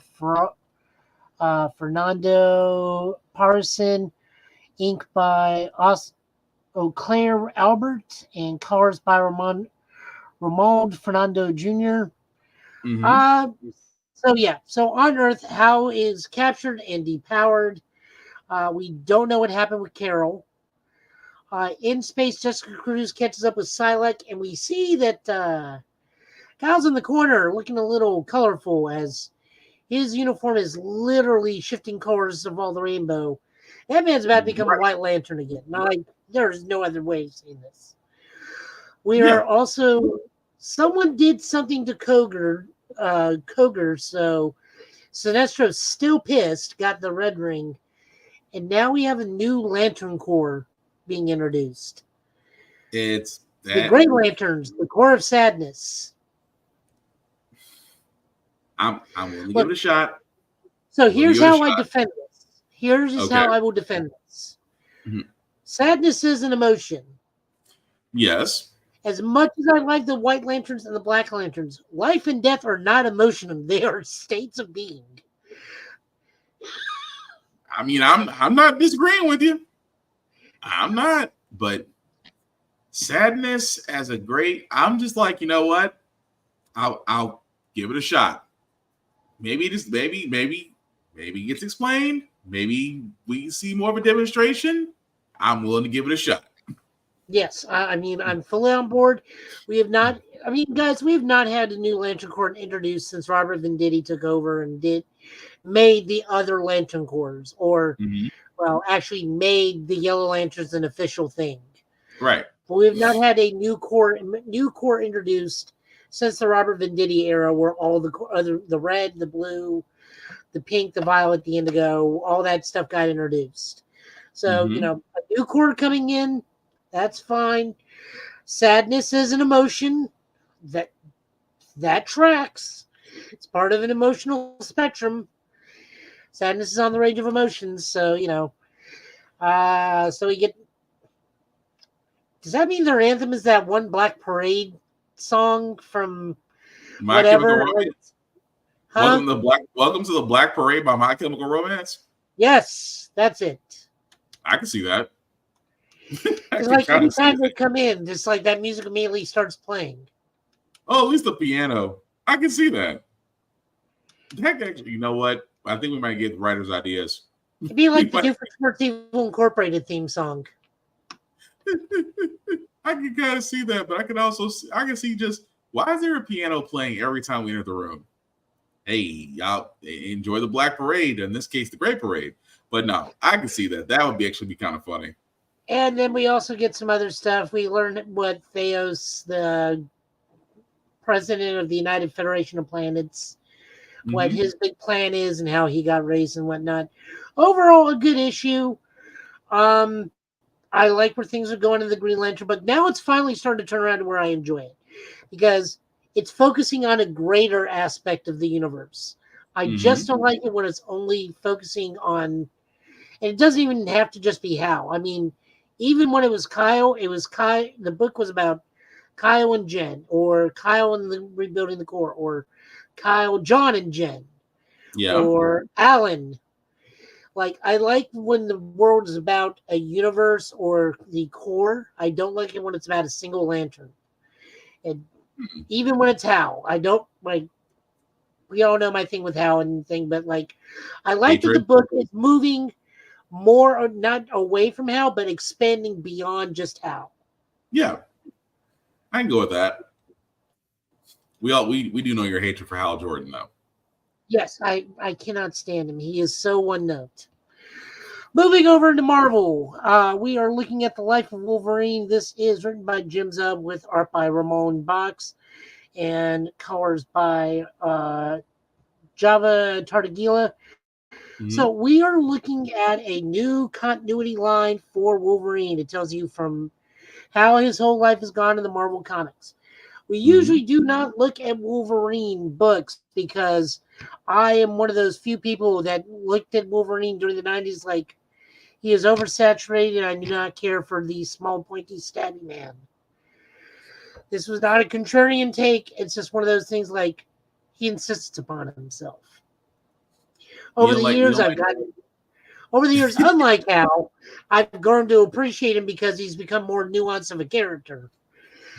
Fernando Parson, ink by Auclair Albert, and colors by Ramon Fernando Jr. So on Earth, Hal is captured and depowered. We don't know what happened with Carol. In space, Jessica Cruz catches up with Psylocke, and we see that Kyle's in the corner looking a little colorful as his uniform is literally shifting colors of all the rainbow. That man's about to become a White Lantern again. There's no other way of saying this. We are also... Someone did something to Koger, so Sinestro's still pissed, got the red ring, and now we have a new Lantern Corps being introduced. It's the Great Lanterns, the Corps of Sadness. I'm willing to give it a shot. So here's how I defend this. Here's how I will defend this. Sadness is an emotion. Yes. As much as I like the White Lanterns and the Black Lanterns, life and death are not emotion; they are states of being. I mean, I'm not disagreeing with you. I'm not, but sadness as a great, I'm just like, you know what? I'll give it a shot. Maybe it gets explained. Maybe we see more of a demonstration. I'm willing to give it a shot. Yes, I mean, I'm fully on board. We have not, I mean, guys, we have not had a new Lantern Corps introduced since Robert Venditti took over and made the other Lantern Corps, or, well, actually made the Yellow Lanterns an official thing. Right. But we have not had a new corps introduced since the Robert Venditti era, where all the red, the blue, the pink, the violet, the indigo, all that stuff got introduced. So, you know, a new corps coming in, that's fine. Sadness is an emotion that tracks. It's part of an emotional spectrum. Sadness is on the range of emotions, so you know. So we get. Does that mean their anthem is that one Black Parade song from whatever? Welcome to the Black Parade by My Chemical Romance. Yes, that's it. I can see that. It's like every time they come in, just like that music immediately starts playing. Oh, at least the piano. I can see that. Heck, actually, you know what? I think we might get the writers' ideas. It'd be like the Different Sports Evil Incorporated theme song. I can kind of see that, but I can see just why is there a piano playing every time we enter the room? Hey, y'all enjoy the Black Parade, in this case, the Great Parade. But no, I can see that. That would actually be kind of funny. And then we also get some other stuff. We learn what Theos, the president of the United Federation of Planets, what his big plan is and how he got raised and whatnot. Overall, a good issue. I like where things are going in the Green Lantern, but now it's finally starting to turn around to where I enjoy it because it's focusing on a greater aspect of the universe. I just don't like it when it's only focusing on, and it doesn't even have to just be Hal. I mean, even when it was Kyle, the book was about Kyle and Jen, or Kyle and the rebuilding the Corps, or Kyle, John, and Jen, or Alan. Like, I like when the world is about a universe or the Corps. I don't like it when it's about a single lantern. And even when it's Hal, I don't like. We all know my thing with Hal and thing, but like, I like that the book is moving more, not away from Hal, but expanding beyond just Hal. Yeah, I can go with that. We do know your hatred for Hal Jordan, though. Yes, I cannot stand him. He is so one note. Moving over to Marvel, we are looking at The Life of Wolverine. This is written by Jim Zub with art by Ramon Box and colors by Java Tartaglia. So we are looking at a new continuity line for Wolverine. It tells you from how his whole life has gone in the Marvel Comics. We usually do not look at Wolverine books because I am one of those few people that looked at Wolverine during the 90s like he is oversaturated. I do not care for the small, pointy, stabby man. This was not a contrarian take. It's just one of those things like he insists upon himself. Over the years, unlike Hal, I've grown to appreciate him because he's become more nuanced of a character.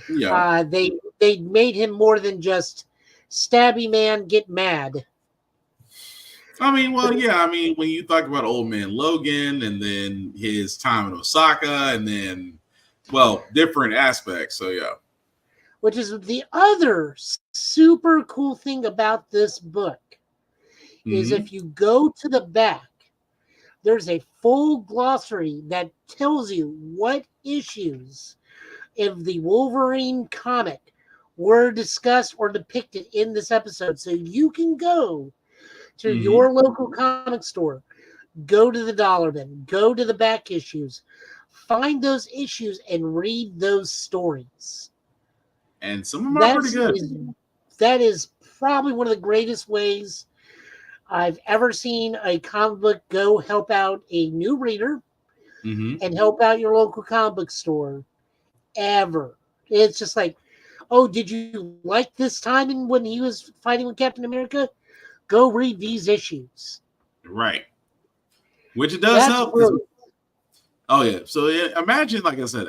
Yeah. They made him more than just stabby man, get mad. I mean, well, yeah. I mean, when you talk about Old Man Logan and then his time in Osaka and then, well, different aspects. So, yeah. Which is the other super cool thing about this book is if you go to the back, there's a full glossary that tells you what issues of the Wolverine comic were discussed or depicted in this episode. So you can go to your local comic store, go to the dollar bin, go to the back issues, find those issues and read those stories. And some of them are pretty good. That is probably one of the greatest ways I've ever seen a comic book go help out a new reader and help out your local comic book store ever. It's just like, oh, did you like this time when he was fighting with Captain America? Go read these issues. Right. Which it does help. Oh, yeah. So imagine, like I said,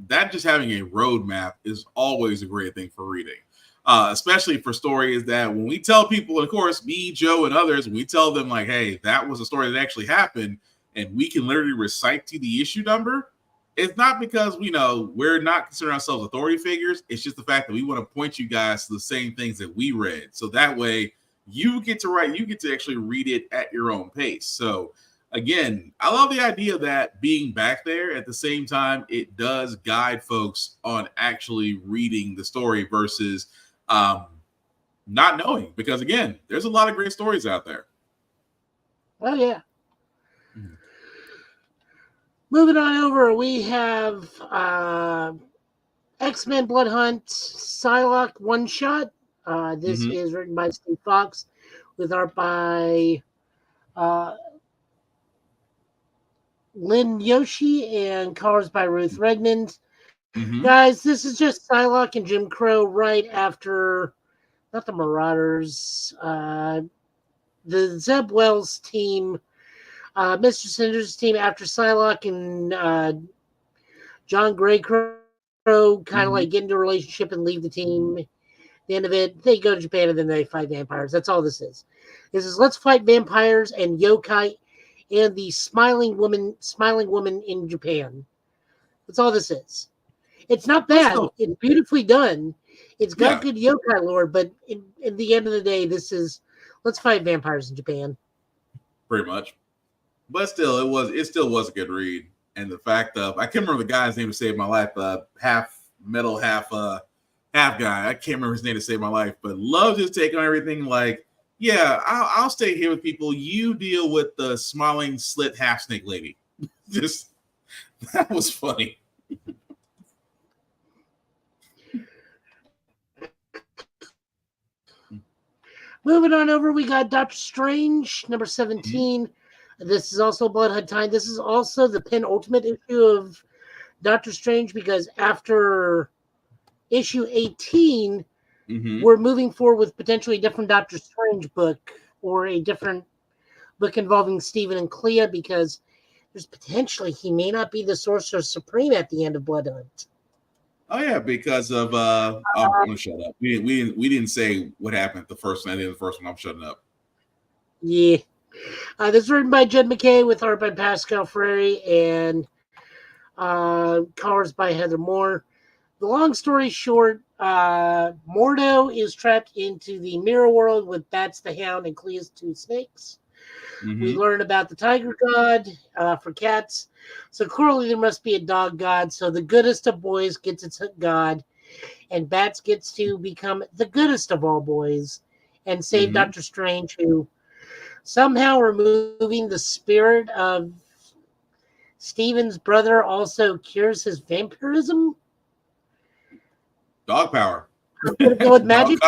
that just having a roadmap is always a great thing for reading. Especially for stories that when we tell people, of course, me, Joe, and others, we tell them like, hey, that was a story that actually happened, and we can literally recite to the issue number. It's not because we're not considering ourselves authority figures. It's just the fact that we want to point you guys to the same things that we read. So that way you get to actually read it at your own pace. So again, I love the idea that being back there at the same time, it does guide folks on actually reading the story versus not knowing, because again, there's a lot of great stories out there. Oh yeah. Moving on over, we have X-Men Blood Hunt Psylocke one shot. This is written by Steve Fox with art by Lynn Yoshi and colors by Ruth Redmond. Guys, this is just Psylocke and Jim Crow right after, not the Marauders, the Zeb Wells team, Mr. Cinder's team after Psylocke and John Greycrow kind of like get into a relationship and leave the team. At the end of it, they go to Japan and then they fight vampires. That's all this is. This is let's fight vampires and yokai and the smiling woman in Japan. That's all this is. It's not bad. It's beautifully done. It's got good yokai lore, but at the end of the day, this is let's fight vampires in Japan. Pretty much. But still, it still was a good read. And the fact of I can't remember the guy's name to save my life, half metal, half guy. I can't remember his name to save my life, but love his take on everything. Like, yeah, I'll stay here with people. You deal with the smiling slit half snake lady. Just that was funny. Moving on over, we got Doctor Strange, number 17. This is also Blood Hunt Time. This is also the penultimate issue of Doctor Strange because after issue 18, we're moving forward with potentially a different Doctor Strange book or a different book involving Stephen and Clea because there's potentially he may not be the Sorcerer Supreme at the end of Blood Hunt. Oh yeah, because of I'm gonna shut up. We didn't say what happened the first one. I did the first one. I'm shutting up. Yeah. This is written by Jed McKay with art by Pascal Freire and colors by Heather Moore. The long story short, Mordo is trapped into the mirror world with Bats the Hound and Clea's two snakes. We learn about the tiger god for cats. So clearly there must be a dog god. So the goodest of boys gets its god, and Bats gets to become the goodest of all boys and save Doctor Strange, who somehow removing the spirit of Steven's brother also cures his vampirism. Dog power. I'm gonna go with magic.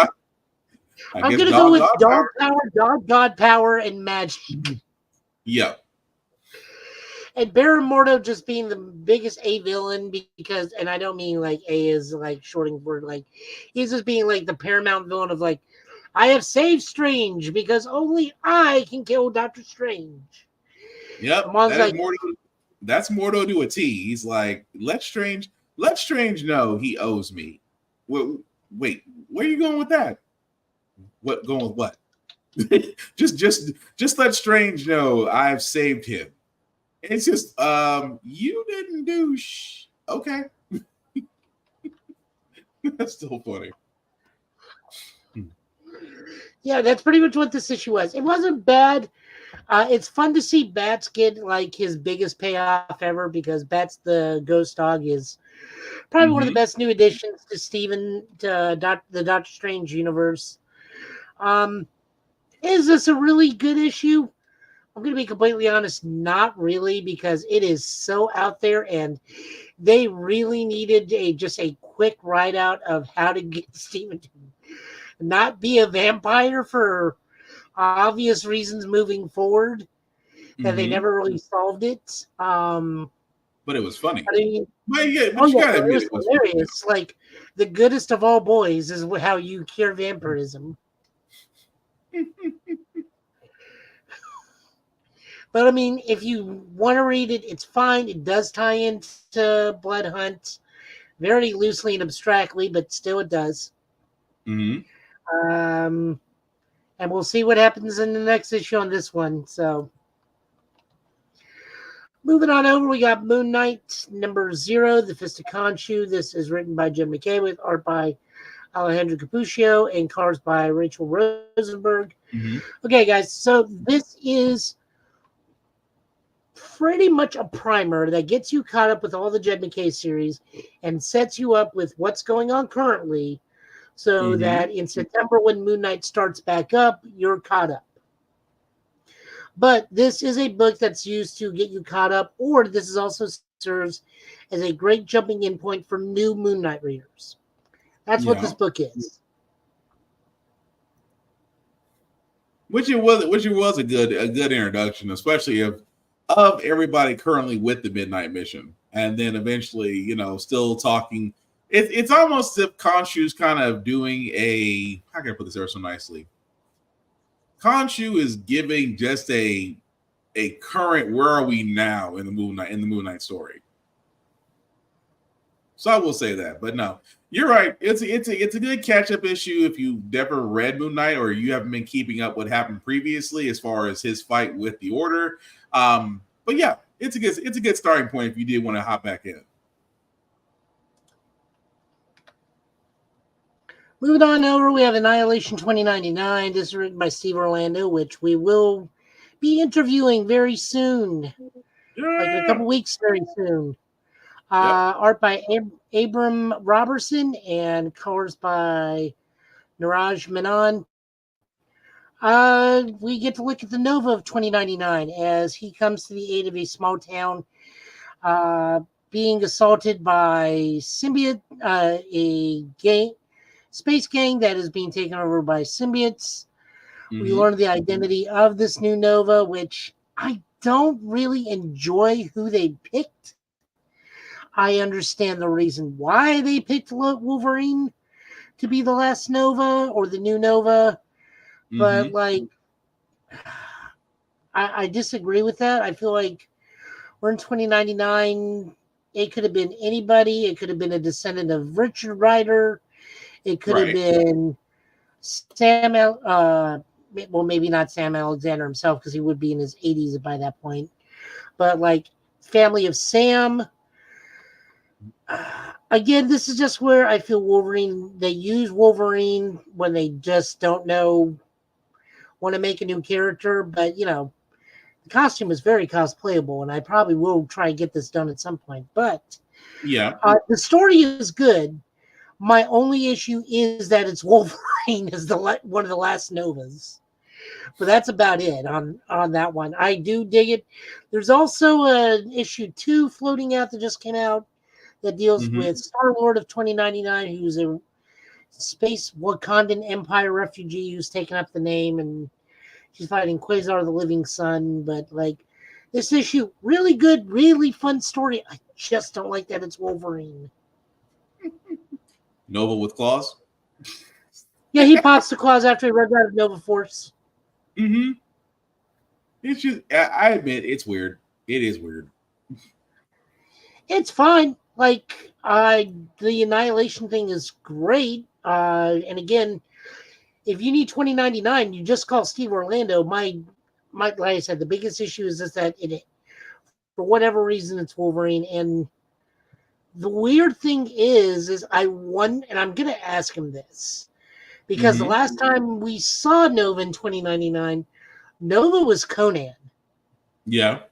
I'm gonna go with dog power, dog god power, and magic. Yep. And Baron Mordo just being the biggest A villain because, and I don't mean like A is like shorting for like, he's just being like the paramount villain of like, I have saved Strange because only I can kill Doctor Strange. Yep. That's Mordo to a T. He's like, let Strange know he owes me. Wait, where are you going with that? What going with what? just let Strange know I've saved him. It's just you didn't do okay. That's still funny. Yeah, that's pretty much what this issue was. It wasn't bad. It's fun to see Bats get like his biggest payoff ever because Bats the Ghost Dog is probably one of the best new additions to the Doctor Strange universe. Is this a really good issue? I'm going to be completely honest, not really, because it is so out there, and they really needed just a quick write out of how to get Steven to not be a vampire for obvious reasons moving forward. That they never really solved it. But it was funny. I mean, you gotta admit it was hilarious. Like the goodest of all boys is how you cure vampirism. But I mean, if you want to read it, it's fine. It does tie into Blood Hunt very loosely and abstractly, but still it does. And we'll see what happens in the next issue on this one. So, moving on over, we got Moon Knight #0, The Fist of Khonshu. This is written by Jim McKay with art by Alejandro Capuccio and colors by Rachel Rosenberg. Okay, guys, so this is pretty much a primer that gets you caught up with all the Jed McKay series and sets you up with what's going on currently so that in September when Moon Knight starts back up, you're caught up. But this is a book that's used to get you caught up, or this is also serves as a great jumping in point for new Moon Knight readers. That's what this book is. Which it was a good introduction, especially of everybody currently with the Midnight Mission, and then eventually, still talking. It's almost as if Khonshu's kind of doing how can I put this ever so nicely? Khonshu is giving just a current where are we now in the Moon Knight story. So I will say that, but no, you're right. It's a good catch-up issue if you've never read Moon Knight or you haven't been keeping up what happened previously as far as his fight with the Order. But yeah, it's a good starting point if you did want to hop back in. Moving on over, we have Annihilation 2099. This is written by Steve Orlando, which we will be interviewing very soon, like in a couple weeks, very soon. Art by Abram Robertson and colors by Niraj Menon. We get to look at the Nova of 2099 as he comes to the aid of a small town being assaulted by symbiote, a space gang that is being taken over by symbiotes. We learn the identity of this new Nova, which I don't really enjoy who they picked. I understand the reason why they picked Wolverine to be the last Nova or the new Nova, but I disagree with that. I feel like we're in 2099. It could have been anybody. It could have been a descendant of Richard Rider. It could have been Sam. Well, maybe not Sam Alexander himself because he would be in his 80s by that point. But like family of Sam. Again, this is just where I feel Wolverine. They use Wolverine when they just don't want to make a new character. But The costume is very cosplayable, and I probably will try and get this done at some point. But Yeah. the story is good. My only issue is that it's Wolverine as one of the last Novas. But that's about it on that one. I do dig it. There's also an issue 2 floating out that just came out that deals with Star-Lord of 2099, who's a space Wakandan Empire refugee who's taken up the name, and she's fighting Quasar the Living Sun. But like this issue, really good, really fun story. I just don't like that it's Wolverine. Nova with claws. Yeah, he pops the claws after he runs out of Nova Force. Mm-hmm. It's just, I admit, it's weird. It is weird. It's fine. Like, the Annihilation thing is great. And again, if you need 2099, you just call Steve Orlando. My, like I said, the biggest issue is just that it, for whatever reason, it's Wolverine. And the weird thing is I won, and I'm gonna ask him this because the last time we saw Nova in 2099, Nova was Conan. Yeah.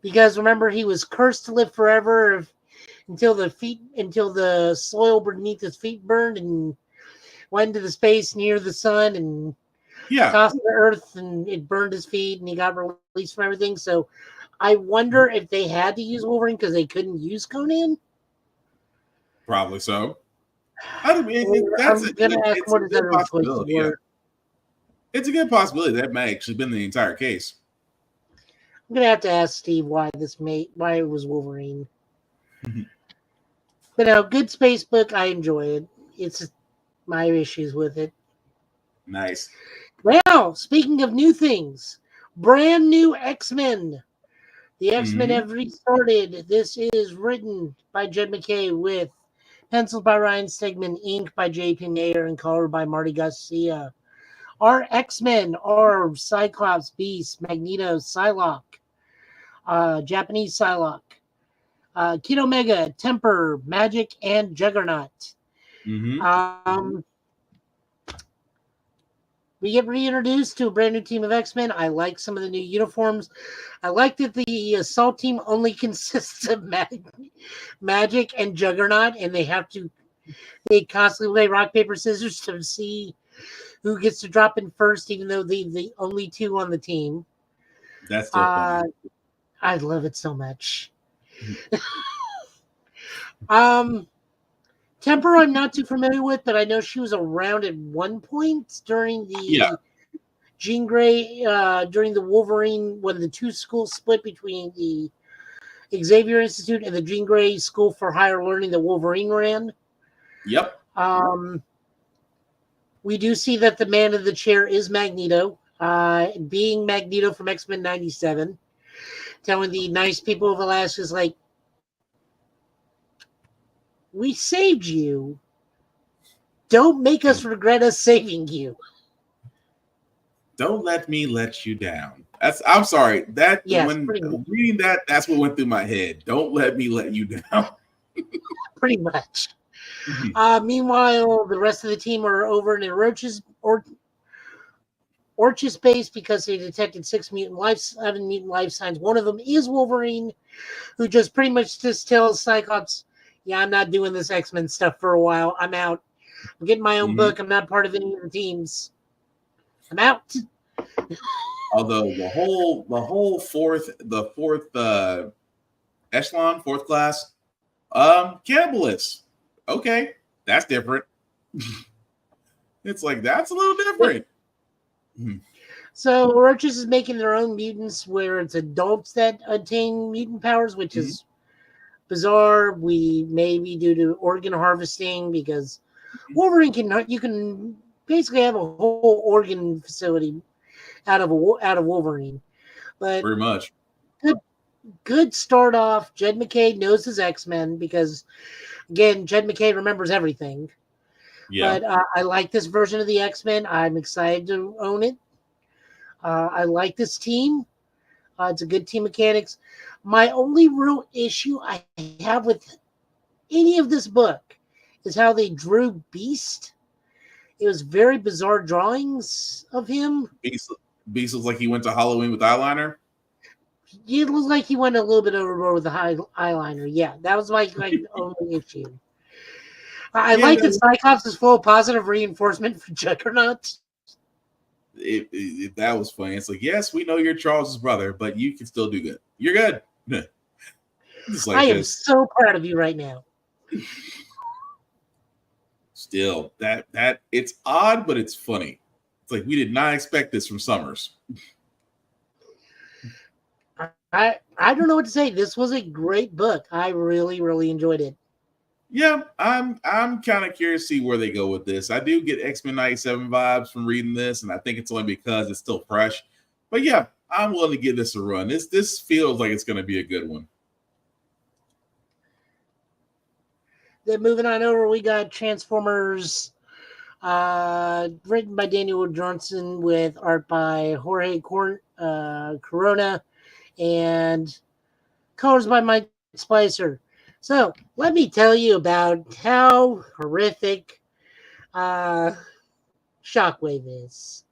Because remember, he was cursed to live forever until the soil beneath his feet burned and went into the space near the sun and tossed the earth, and it burned his feet, and he got released from everything. So I wonder if they had to use Wolverine because they couldn't use Conan. Probably so. I mean, I'm gonna ask what is that possibility. Yeah. It's a good possibility that may actually been the entire case. I'm gonna have to ask Steve why it was Wolverine. But no, good space book. I enjoy it. It's my issues with it. Nice. Well, speaking of new things, brand new X-Men. The X-Men have restarted. This is written by Jed MacKay with pencils by Ryan Stegman, ink by J.P. Mayer, and color by Marty Garcia. Our X-Men are Cyclops, Beast, Magneto, Psylocke, Japanese Psylocke, Kid Omega, Temper, Magic, and Juggernaut. We get reintroduced to a brand new team of X-Men. I like some of the new uniforms. I like that the assault team only consists of Magic and Juggernaut, and they constantly play rock, paper, scissors to see who gets to drop in first, even though the only two on the team. That's still fun. I love it so much. Temper I'm not too familiar with, but I know she was around at one point during the Jean Grey, during the Wolverine, when the two schools split between the Xavier Institute and the Jean Grey School for Higher Learning that Wolverine ran. Yep. We do see that the man in the chair is Magneto, being Magneto from X-Men 97, telling the nice people of Alaska, is like, we saved you. Don't make us regret us saving you. Don't let me let you down. I'm sorry. When reading that, that's what went through my head. Don't let me let you down. Pretty much. Meanwhile, the rest of the team are over in Orchis base because they detected 7 mutant life signs. One of them is Wolverine, who just pretty much just tells Cyclops, yeah, I'm not doing this X-Men stuff for a while. I'm out. I'm getting my own book. I'm not part of any of the teams. I'm out. Although the whole fourth echelon, fourth class, cannibalists. Okay, that's different. It's like, that's a little different. So Orchis is making their own mutants where it's adults that attain mutant powers, which is bizarre. We maybe due to organ harvesting, because Wolverine you can basically have a whole organ facility out of Wolverine. But pretty much good start off. Jed MacKay knows his X-Men because, again, Jed MacKay remembers everything. Yeah. But I like this version of the X-Men. I'm excited to own it. I like this team. It's a good team mechanics. My only real issue I have with any of this book is how they drew Beast. It was very bizarre drawings of him. Beast looks like he went to Halloween with eyeliner. it looks like he went a little bit overboard with the eyeliner. Yeah, that was my only issue. I like that Cyclops is full of positive reinforcement for Juggernaut. That was funny. It's like, yes, we know you're Charles's brother, but you can still do good. You're good. I am so proud of you right now. Still, that it's odd, but it's funny. It's like we did not expect this from Summers. I don't know what to say. This was a great book. I really, really enjoyed it. Yeah, I'm kind of curious to see where they go with this. I do get X-Men 97 vibes from reading this, and I think it's only because it's still fresh. But yeah, I'm willing to give this a run. This feels like it's going to be a good one. Then moving on over, we got Transformers, written by Daniel Johnson with art by Jorge Corona and colors by Mike Spicer. So let me tell you about how horrific Shockwave is,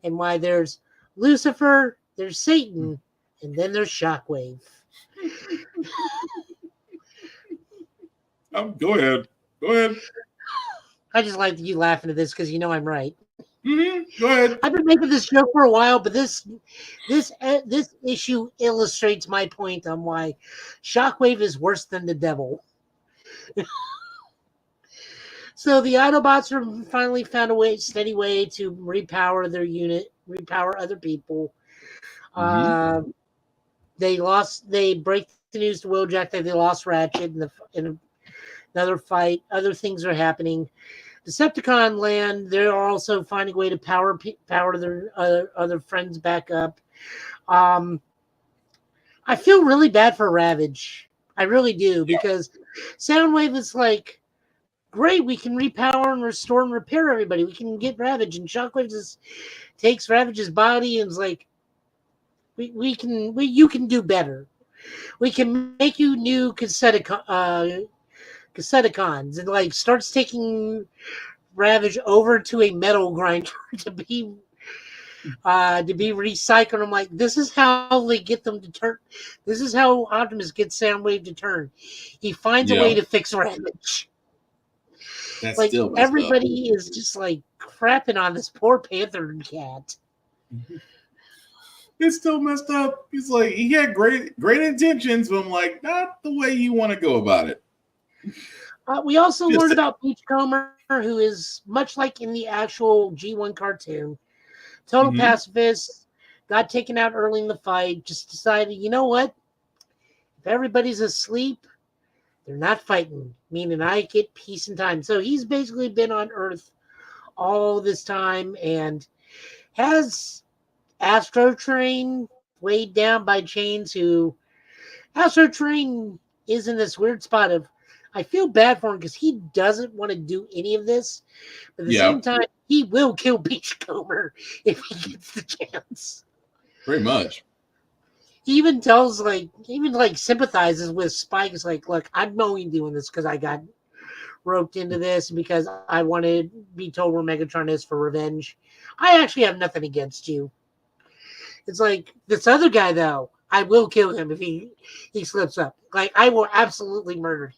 and why there's Lucifer, there's Satan, and then there's Shockwave. Go ahead. I just like you laughing at this because you know I'm right. Mm-hmm. Go ahead. I've been making this joke for a while, but this issue illustrates my point on why Shockwave is worse than the devil. So the Autobots are finally found a steady way to repower their unit, repower other people. Mm-hmm. They break the news to Wheeljack that they lost Ratchet in another fight. Other things are happening. Decepticon land, they're also finding a way to power their other friends back up. I feel really bad for Ravage. I really do, because Soundwave is like, great, we can repower and restore and repair everybody. We can get Ravage, and Shockwave just takes Ravage's body and is like, you can do better. We can make you new Cassetticons, and like starts taking Ravage over to a metal grinder to be recycled. I'm like, this is how they get them to turn. This is how Optimus gets Soundwave to turn. He finds a way to fix Ravage. That's like still everybody is just like crapping on this poor Panther cat. It's still messed up. He's like, he had great intentions, but I'm like, not the way you want to go about it. We also learned about Beachcomber, who is much like in the actual G1 cartoon. Total pacifist, got taken out early in the fight, just decided, you know what? If everybody's asleep, they're not fighting, meaning I get peace and time. So he's basically been on Earth all this time and has Astro Train weighed down by chains, who Astro Train is in this weird spot of, I feel bad for him because he doesn't want to do any of this. But at the same time, he will kill Beachcomber if he gets the chance. Pretty much. He even sympathizes with Spike. It's like, look, I'm only doing this because I got roped into this because I want to be told where Megatron is for revenge. I actually have nothing against you. It's like, this other guy, though, I will kill him if he slips up. Like, I will absolutely murder him.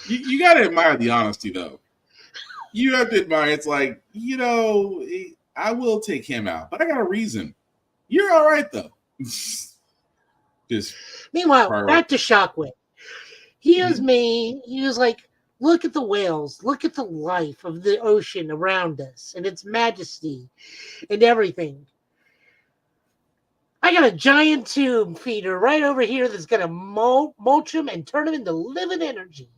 You got to admire the honesty, though. You have to admire, it's like, you know, I will take him out, but I got a reason. You're all right, though. Meanwhile, back to Shockwave. He was like, look at the whales, look at the life of the ocean around us and its majesty and everything. I got a giant tube feeder right over here that's going to mulch him and turn him into living energy.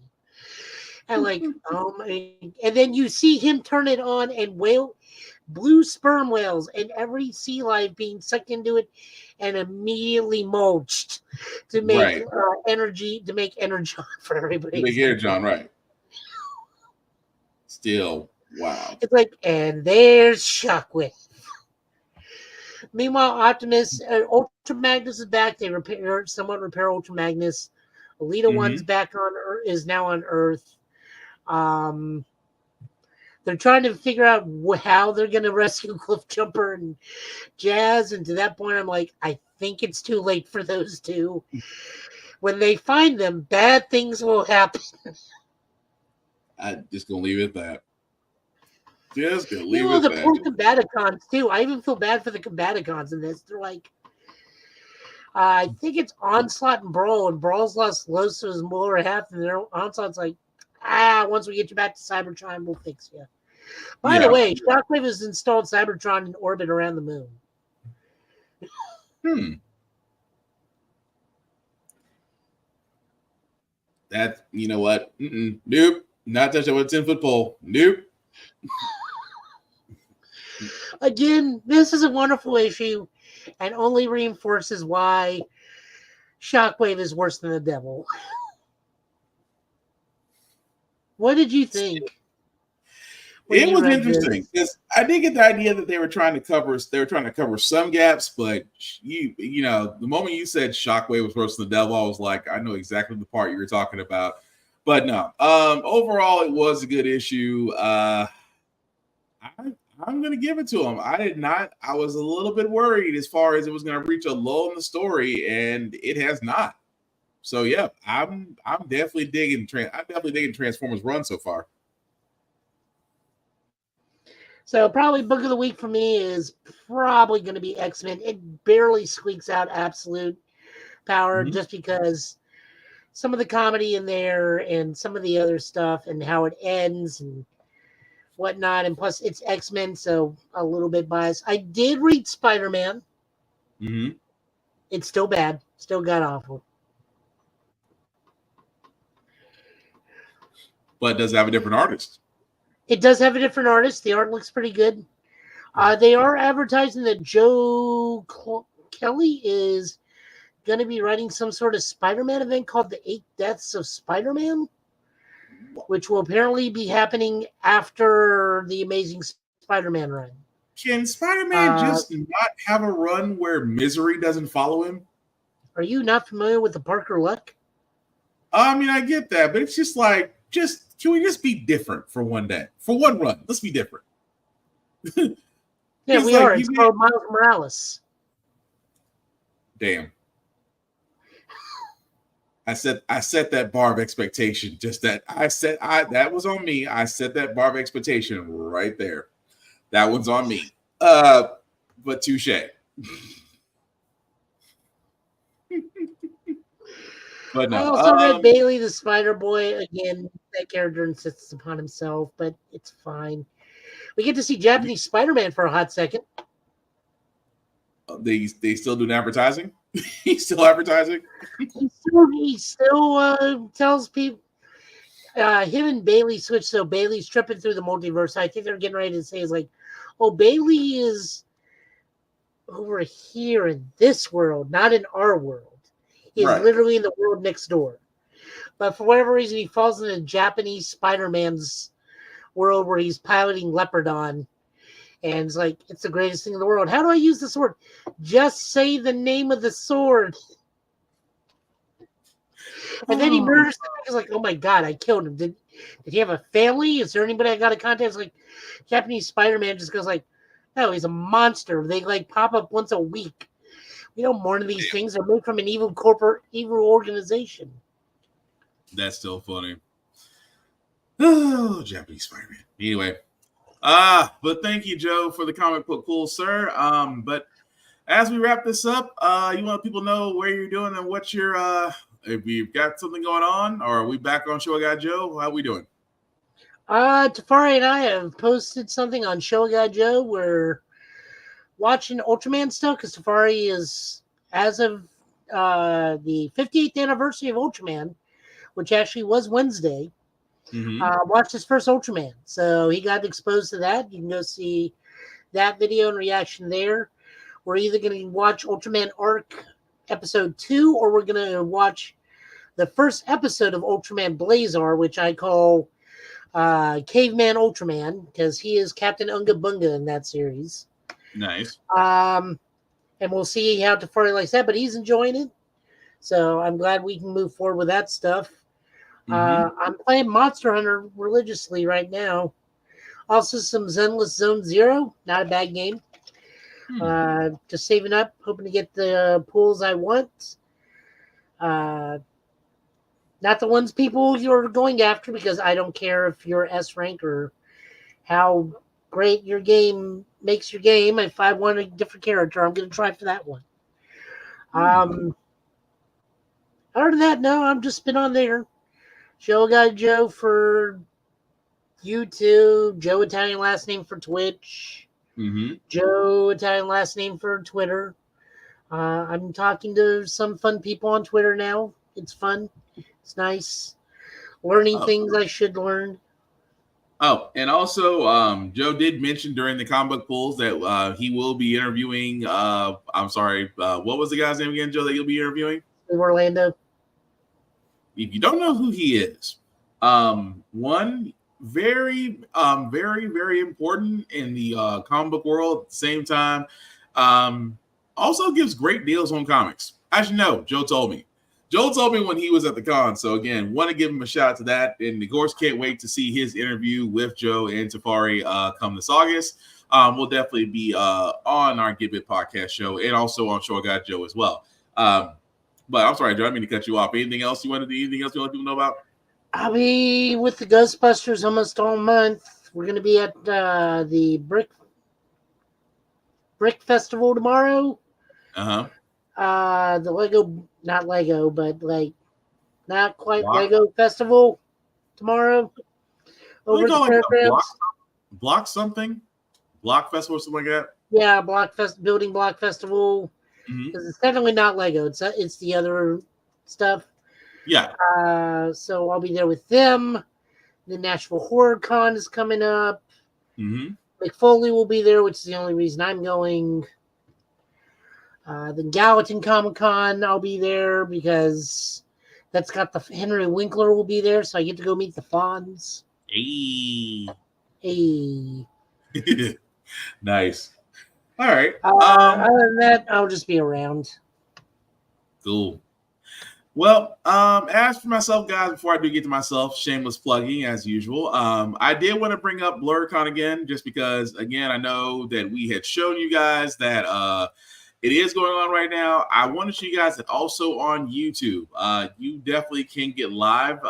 And like, and then you see him turn it on, and blue sperm whales and every sea life being sucked into it and immediately mulched to make energy, to make energon for everybody. Make energon, right. Still, wow. It's like, and there's Shockwave. Meanwhile, Optimus, Ultra Magnus is back. They somewhat repair Ultra Magnus. Alita One's back on Earth, is now on Earth. They're trying to figure out how they're going to rescue Cliff Jumper and Jazz. And to that point, I'm like, I think it's too late for those two. When they find them, bad things will happen. I'm just gonna leave it at that. Just gonna You leave know, it the at poor that. Combaticons, too. I even feel bad for the Combaticons in this. They're like, I think it's Onslaught and Brawl, and Brawl's lost close to his lower half, and their Onslaught's like, once we get you back to Cybertron, we'll fix you. By the way, Shockwave has installed Cybertron in orbit around the moon. That, you know what? Nope. Not touching what's in football. Nope. Again, this is a wonderful issue and only reinforces why Shockwave is worse than the devil. What did you think? It was interesting because I did get the idea that they were trying to cover some gaps, but you know, the moment you said Shockwave was worse than the devil, I was like, I know exactly the part you were talking about. But no, overall, it was a good issue. I'm gonna give it to him. I was a little bit worried as far as it was gonna reach a lull in the story, and it has not. So yeah, I'm definitely digging Transformers Run so far. So probably book of the week for me is probably going to be X-Men. It barely squeaks out Absolute Power just because some of the comedy in there and some of the other stuff and how it ends and whatnot. And plus it's X-Men, so a little bit biased. I did read Spider-Man. It's still bad. Still got awful. But does it have a different artist? It does have a different artist. The art looks pretty good. They are advertising that Joe Kelly is going to be writing some sort of Spider-Man event called The 8 Deaths of Spider-Man, which will apparently be happening after the Amazing Spider-Man run. Can Spider-Man just not have a run where misery doesn't follow him? Are you not familiar with the Parker Luck? I mean, I get that, but it's just like, can we just be different for one day? For one run, let's be different. Yeah, we are. It's called Miles Morales. Damn. I set that bar of expectation. Just that that was on me. I set that bar of expectation right there. That one's on me. But touche. But no. I also read Bailey the Spider Boy. Again, that character insists upon himself, but it's fine. We get to see Japanese Spider-Man for a hot second. They still doing advertising? He's still advertising? He still tells people him and Bailey switch, so Bailey's tripping through the multiverse. I think they're getting ready to say is like, oh, Bailey is over here in this world, not in our world. He's literally in the world next door. But for whatever reason, he falls into Japanese Spider-Man's world where he's piloting Leopardon. And it's like, it's the greatest thing in the world. How do I use the sword? Just say the name of the sword. And then he murders him. He's like, oh my God, I killed him. Did he have a family? Is there anybody I got to contact? It's like, Japanese Spider-Man just goes like, no, he's a monster. They like pop up once a week. We don't mourn these things. They're made from an evil organization. That's still funny. Oh, Japanese Spider-Man. Anyway. But thank you, Joe, for the comic book cool, sir. But as we wrap this up, you want people to know where you're doing and what your if you've got something going on, or are we back on Show Guy Joe? How we doing? Tafari and I have posted something on Show Guy Joe. We're watching Ultraman stuff because Tafari is, as of the 58th anniversary of Ultraman, which actually was Wednesday, watched his first Ultraman. So he got exposed to that. You can go see that video and reaction there. We're either going to watch Ultraman Arc episode 2, or we're going to watch the first episode of Ultraman Blazar, which I call Caveman Ultraman, because he is Captain Unga Bunga in that series. Nice. And we'll see how Tafari likes that, but he's enjoying it. So I'm glad we can move forward with that stuff. I'm playing Monster Hunter religiously right now. Also some Zenless Zone Zero, not a bad game. Just saving up, hoping to get the pools I want. Not the ones people you're going after, because I don't care if you're S rank or how great your game makes your game. If I want a different character, I'm going to try for that one. Other than that, no, I've just been on there. Show Guy Joe for YouTube, Joe Italian last name for Twitch, Joe Italian last name for Twitter. I'm talking to some fun people on Twitter now. It's fun. It's nice. Learning things I should learn. Oh, and also, Joe did mention during the comic book pulls that he will be interviewing. I'm sorry, what was the guy's name again, Joe, that you'll be interviewing? Orlando. If you don't know who he is, one very, very important in the comic book world. At the same time, also gives great deals on comics. Actually, no, Joe told me. Joel told me when he was at the con. So again, want to give him a shout out to that. And of course, can't wait to see his interview with Joe and Tafari come this August. We'll definitely be on our Give It podcast show and also on Show Guy Joe as well. But I'm sorry, Joe, I didn't mean to cut you off. Anything else you want to let people know about? I'll be with the Ghostbusters almost all month. We're going to be at the Brick Festival tomorrow. The Lego, not Lego, but like not quite Lego Festival tomorrow. Over the programs. Block something? Block Festival or something like that? Yeah, Building Block Festival. Because it's definitely not Lego. It's the other stuff. Yeah. So I'll be there with them. The Nashville Horror Con is coming up. McFoley will be there, which is the only reason I'm going. The Gallatin Comic Con, I'll be there because that's got the Henry Winkler will be there, so I get to go meet the Fonz. Hey. Nice. All right. Other than that, I'll just be around. Cool. Well, as for myself, guys, before I do get to myself, shameless plugging as usual. I did want to bring up Blerdcon again, just because, again, I know that we had shown you guys that it is going on right now. I want to show you guys that also on YouTube. You definitely can get live.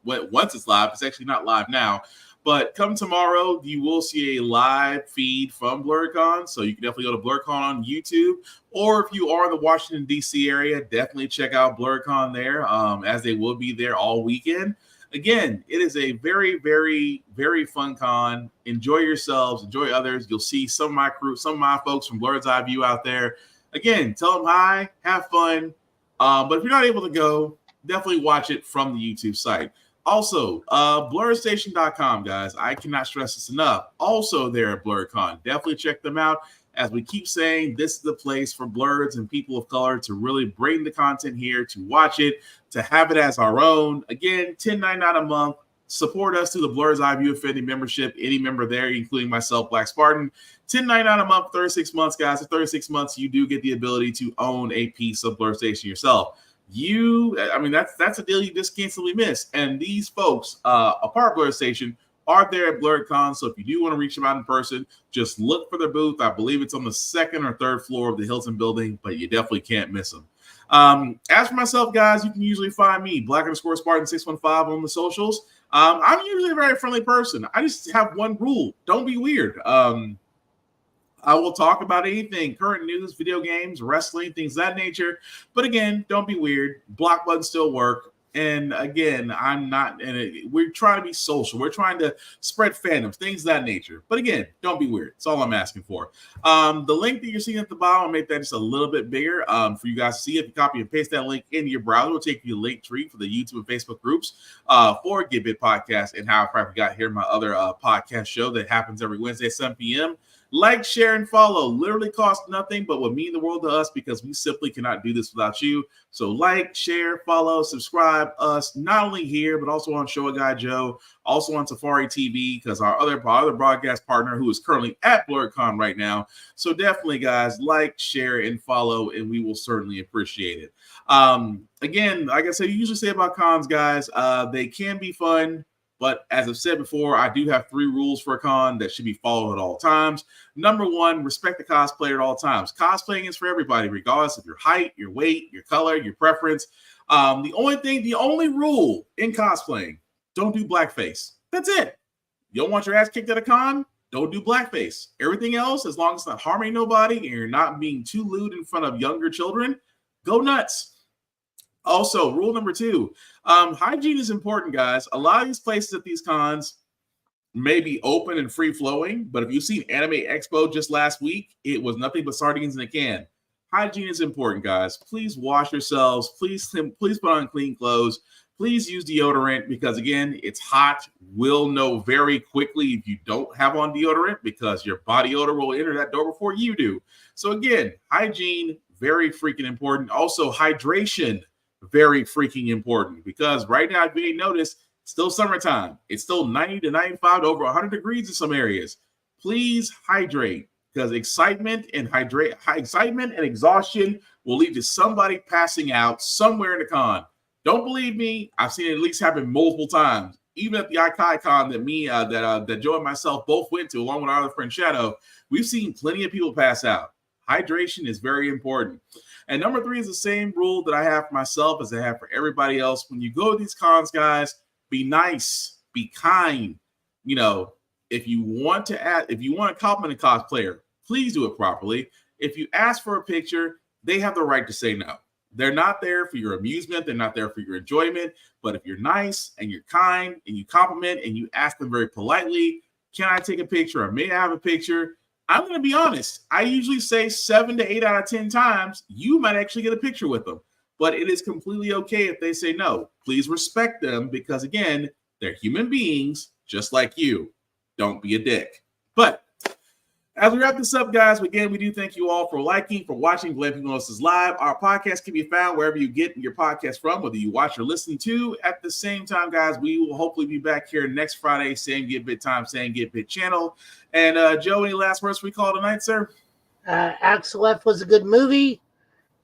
Once it's live, it's actually not live now. But come tomorrow, you will see a live feed from Blerdcon. So you can definitely go to Blerdcon on YouTube. Or if you are in the Washington, D.C. area, definitely check out Blerdcon there, as they will be there all weekend. Again, it is a very, very, very fun con. Enjoy yourselves. Enjoy others. You'll see some of my crew, some of my folks from Blerd's Eye View out there. Again, tell them hi. Have fun. But if you're not able to go, definitely watch it from the YouTube site. Also, blerdstation.com, guys. I cannot stress this enough. Also there at Blerdcon. Definitely check them out. As we keep saying, this is the place for Blerds and people of color to really bring the content here, to watch it, to have it as our own. Again, $10.99 a month. Support us through the Blerd's Eye View Affinity membership. Any member there, including myself, Black Spartan. $10.99 a month, 36 months, guys. For 36 months, you do get the ability to own a piece of Blerd Station yourself. That's a deal you just can't simply miss. And these folks, a part of Blerd Station, are there at Blerdcon. So if you do want to reach them out in person, just look for their booth. I believe it's on the second or third floor of the Hilton building, but you definitely can't miss them. As for myself, guys, you can usually find me, Black_Spartan615 on the socials. I'm usually a very friendly person. I just have one rule. Don't be weird. I will talk about anything, current news, video games, wrestling, things of that nature. But again, don't be weird. Block buttons still work. And again, I'm not in it. We're trying to be social. We're trying to spread fandoms, things of that nature. But again, don't be weird. That's all I'm asking for. The link that you're seeing at the bottom, I'll make that just a little bit bigger for you guys to see. If you copy and paste that link into your browser, it'll take you a link tree for the YouTube and Facebook groups for Get Bit Podcast and How I Probably Got Here, my other podcast show that happens every Wednesday at 7 p.m. Like, share, and follow. Literally costs nothing, but would mean the world to us because we simply cannot do this without you. So like, share, follow, subscribe us, not only here, but also on Show a Guy Joe, also on Safari TV, because our other broadcast partner who is currently at Blerdcon right now. So definitely, guys, like, share, and follow, and we will certainly appreciate it. Again, like I said, you usually say about cons, guys, they can be fun. But as I've said before, I do have 3 rules for a con that should be followed at all times. Number 1, respect the cosplayer at all times. Cosplaying is for everybody, regardless of your height, your weight, your color, your preference. The only rule in cosplaying, don't do blackface. That's it. You don't want your ass kicked at a con? Don't do blackface. Everything else, as long as it's not harming nobody and you're not being too lewd in front of younger children, go nuts. Also, rule number 2, hygiene is important, guys. A lot of these places at these cons may be open and free-flowing, but if you've seen Anime Expo just last week, it was nothing but sardines in a can. Hygiene is important, guys. Please wash yourselves. Please put on clean clothes. Please use deodorant because, again, it's hot. We'll know very quickly if you don't have on deodorant because your body odor will enter that door before you do. So, again, hygiene, very freaking important. Also, hydration, very freaking important because right now, if you ain't noticed, it's still summertime. It's still 90 to 95 to over 100 degrees in some areas. Please hydrate because excitement and exhaustion will lead to somebody passing out somewhere in the con. Don't believe me? I've seen it at least happen multiple times. Even at the Con that Joe and myself both went to, along with our other friend Shadow, we've seen plenty of people pass out. Hydration is very important. And number 3 is the same rule that I have for myself as I have for everybody else. When you go to these cons, guys, be nice, be kind. You know, if you want to compliment a cosplayer, please do it properly. If you ask for a picture, they have the right to say no. They're not there for your amusement. They're not there for your enjoyment. But if you're nice and you're kind and you compliment and you ask them very politely, can I take a picture or may I have a picture? I'm going to be honest. I usually say 7 to 8 out of 10 times, you might actually get a picture with them. But it is completely okay if they say no. Please respect them because, again, they're human beings just like you. Don't be a dick. But as we wrap this up, guys, again, we do thank you all for liking, for watching Glamping Notices Live. Our podcast can be found wherever you get your podcast from, whether you watch or listen to. At the same time, guys, we will hopefully be back here next Friday, same Get Bit time, same Get Bit channel. And Joe, any last words we call tonight, sir? Axel F was a good movie.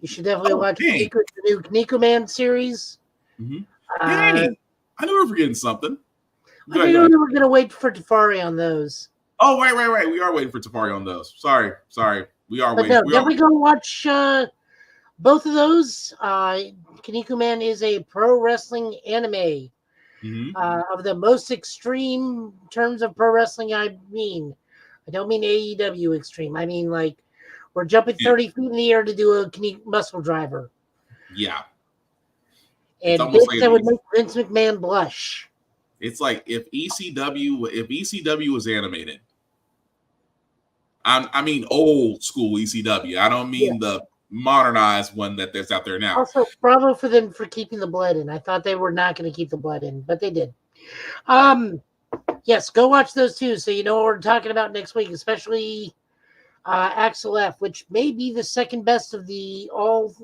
You should definitely watch the new Kiniko Man series. Mm-hmm. Dang, I knew we were forgetting something. I knew we were going to wait for Tafari on those. Oh, right. We are waiting for Tafari on those. Sorry. We are waiting. No, definitely go watch both of those. Kiniko Man is a pro wrestling anime of the most extreme terms of pro wrestling. I don't mean AEW extreme. I mean, like, we're jumping 30 feet in the air to do a muscle driver. Yeah. And bits that would make Vince McMahon blush. It's like if ECW was animated. I mean old school ECW. I don't mean the modernized one that's out there now. Also, bravo for them for keeping the blood in. I thought they were not going to keep the blood in, but they did. Yes, go watch those too, so you know what we're talking about next week, especially Axel F, which may be the second best of the all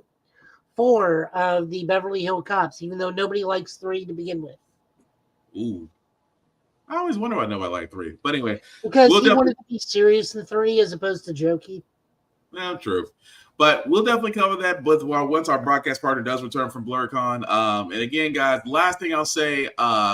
4 of the Beverly Hill Cops, even though nobody likes 3 to begin with. Ooh. I always wonder why nobody liked 3. But anyway. Because he wanted to be serious in 3 as opposed to jokey. Well, true. But we'll definitely cover that once our broadcast partner does return from Blerdcon. And again, guys, the last thing I'll say,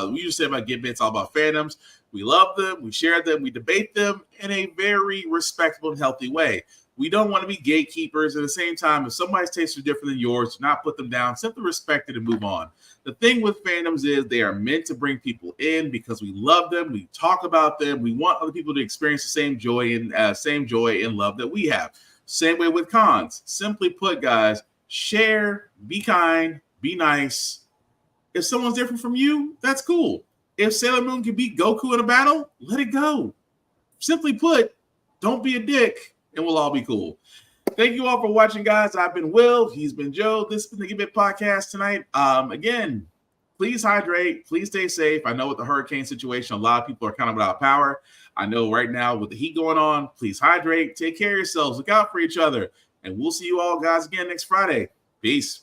we just said about Get Bits, all about fandoms. We love them, we share them, we debate them in a very respectful and healthy way. We don't want to be gatekeepers. At the same time, if somebody's taste is different than yours, do not put them down. Simply respect it and move on. The thing with fandoms is they are meant to bring people in because we love them. We talk about them. We want other people to experience the same joy and love that we have. Same way with cons. Simply put, guys, share, be kind, be nice. If someone's different from you, that's cool. If Sailor Moon can beat Goku in a battle, let it go. Simply put, don't be a dick, and we'll all be cool. Thank you all for watching, guys. I've been Will. He's been Joe. This has been the Get Bit Podcast tonight. Again, please hydrate. Please stay safe. I know with the hurricane situation, a lot of people are kind of without power. I know right now with the heat going on, please hydrate. Take care of yourselves. Look out for each other. And we'll see you all, guys, again next Friday. Peace.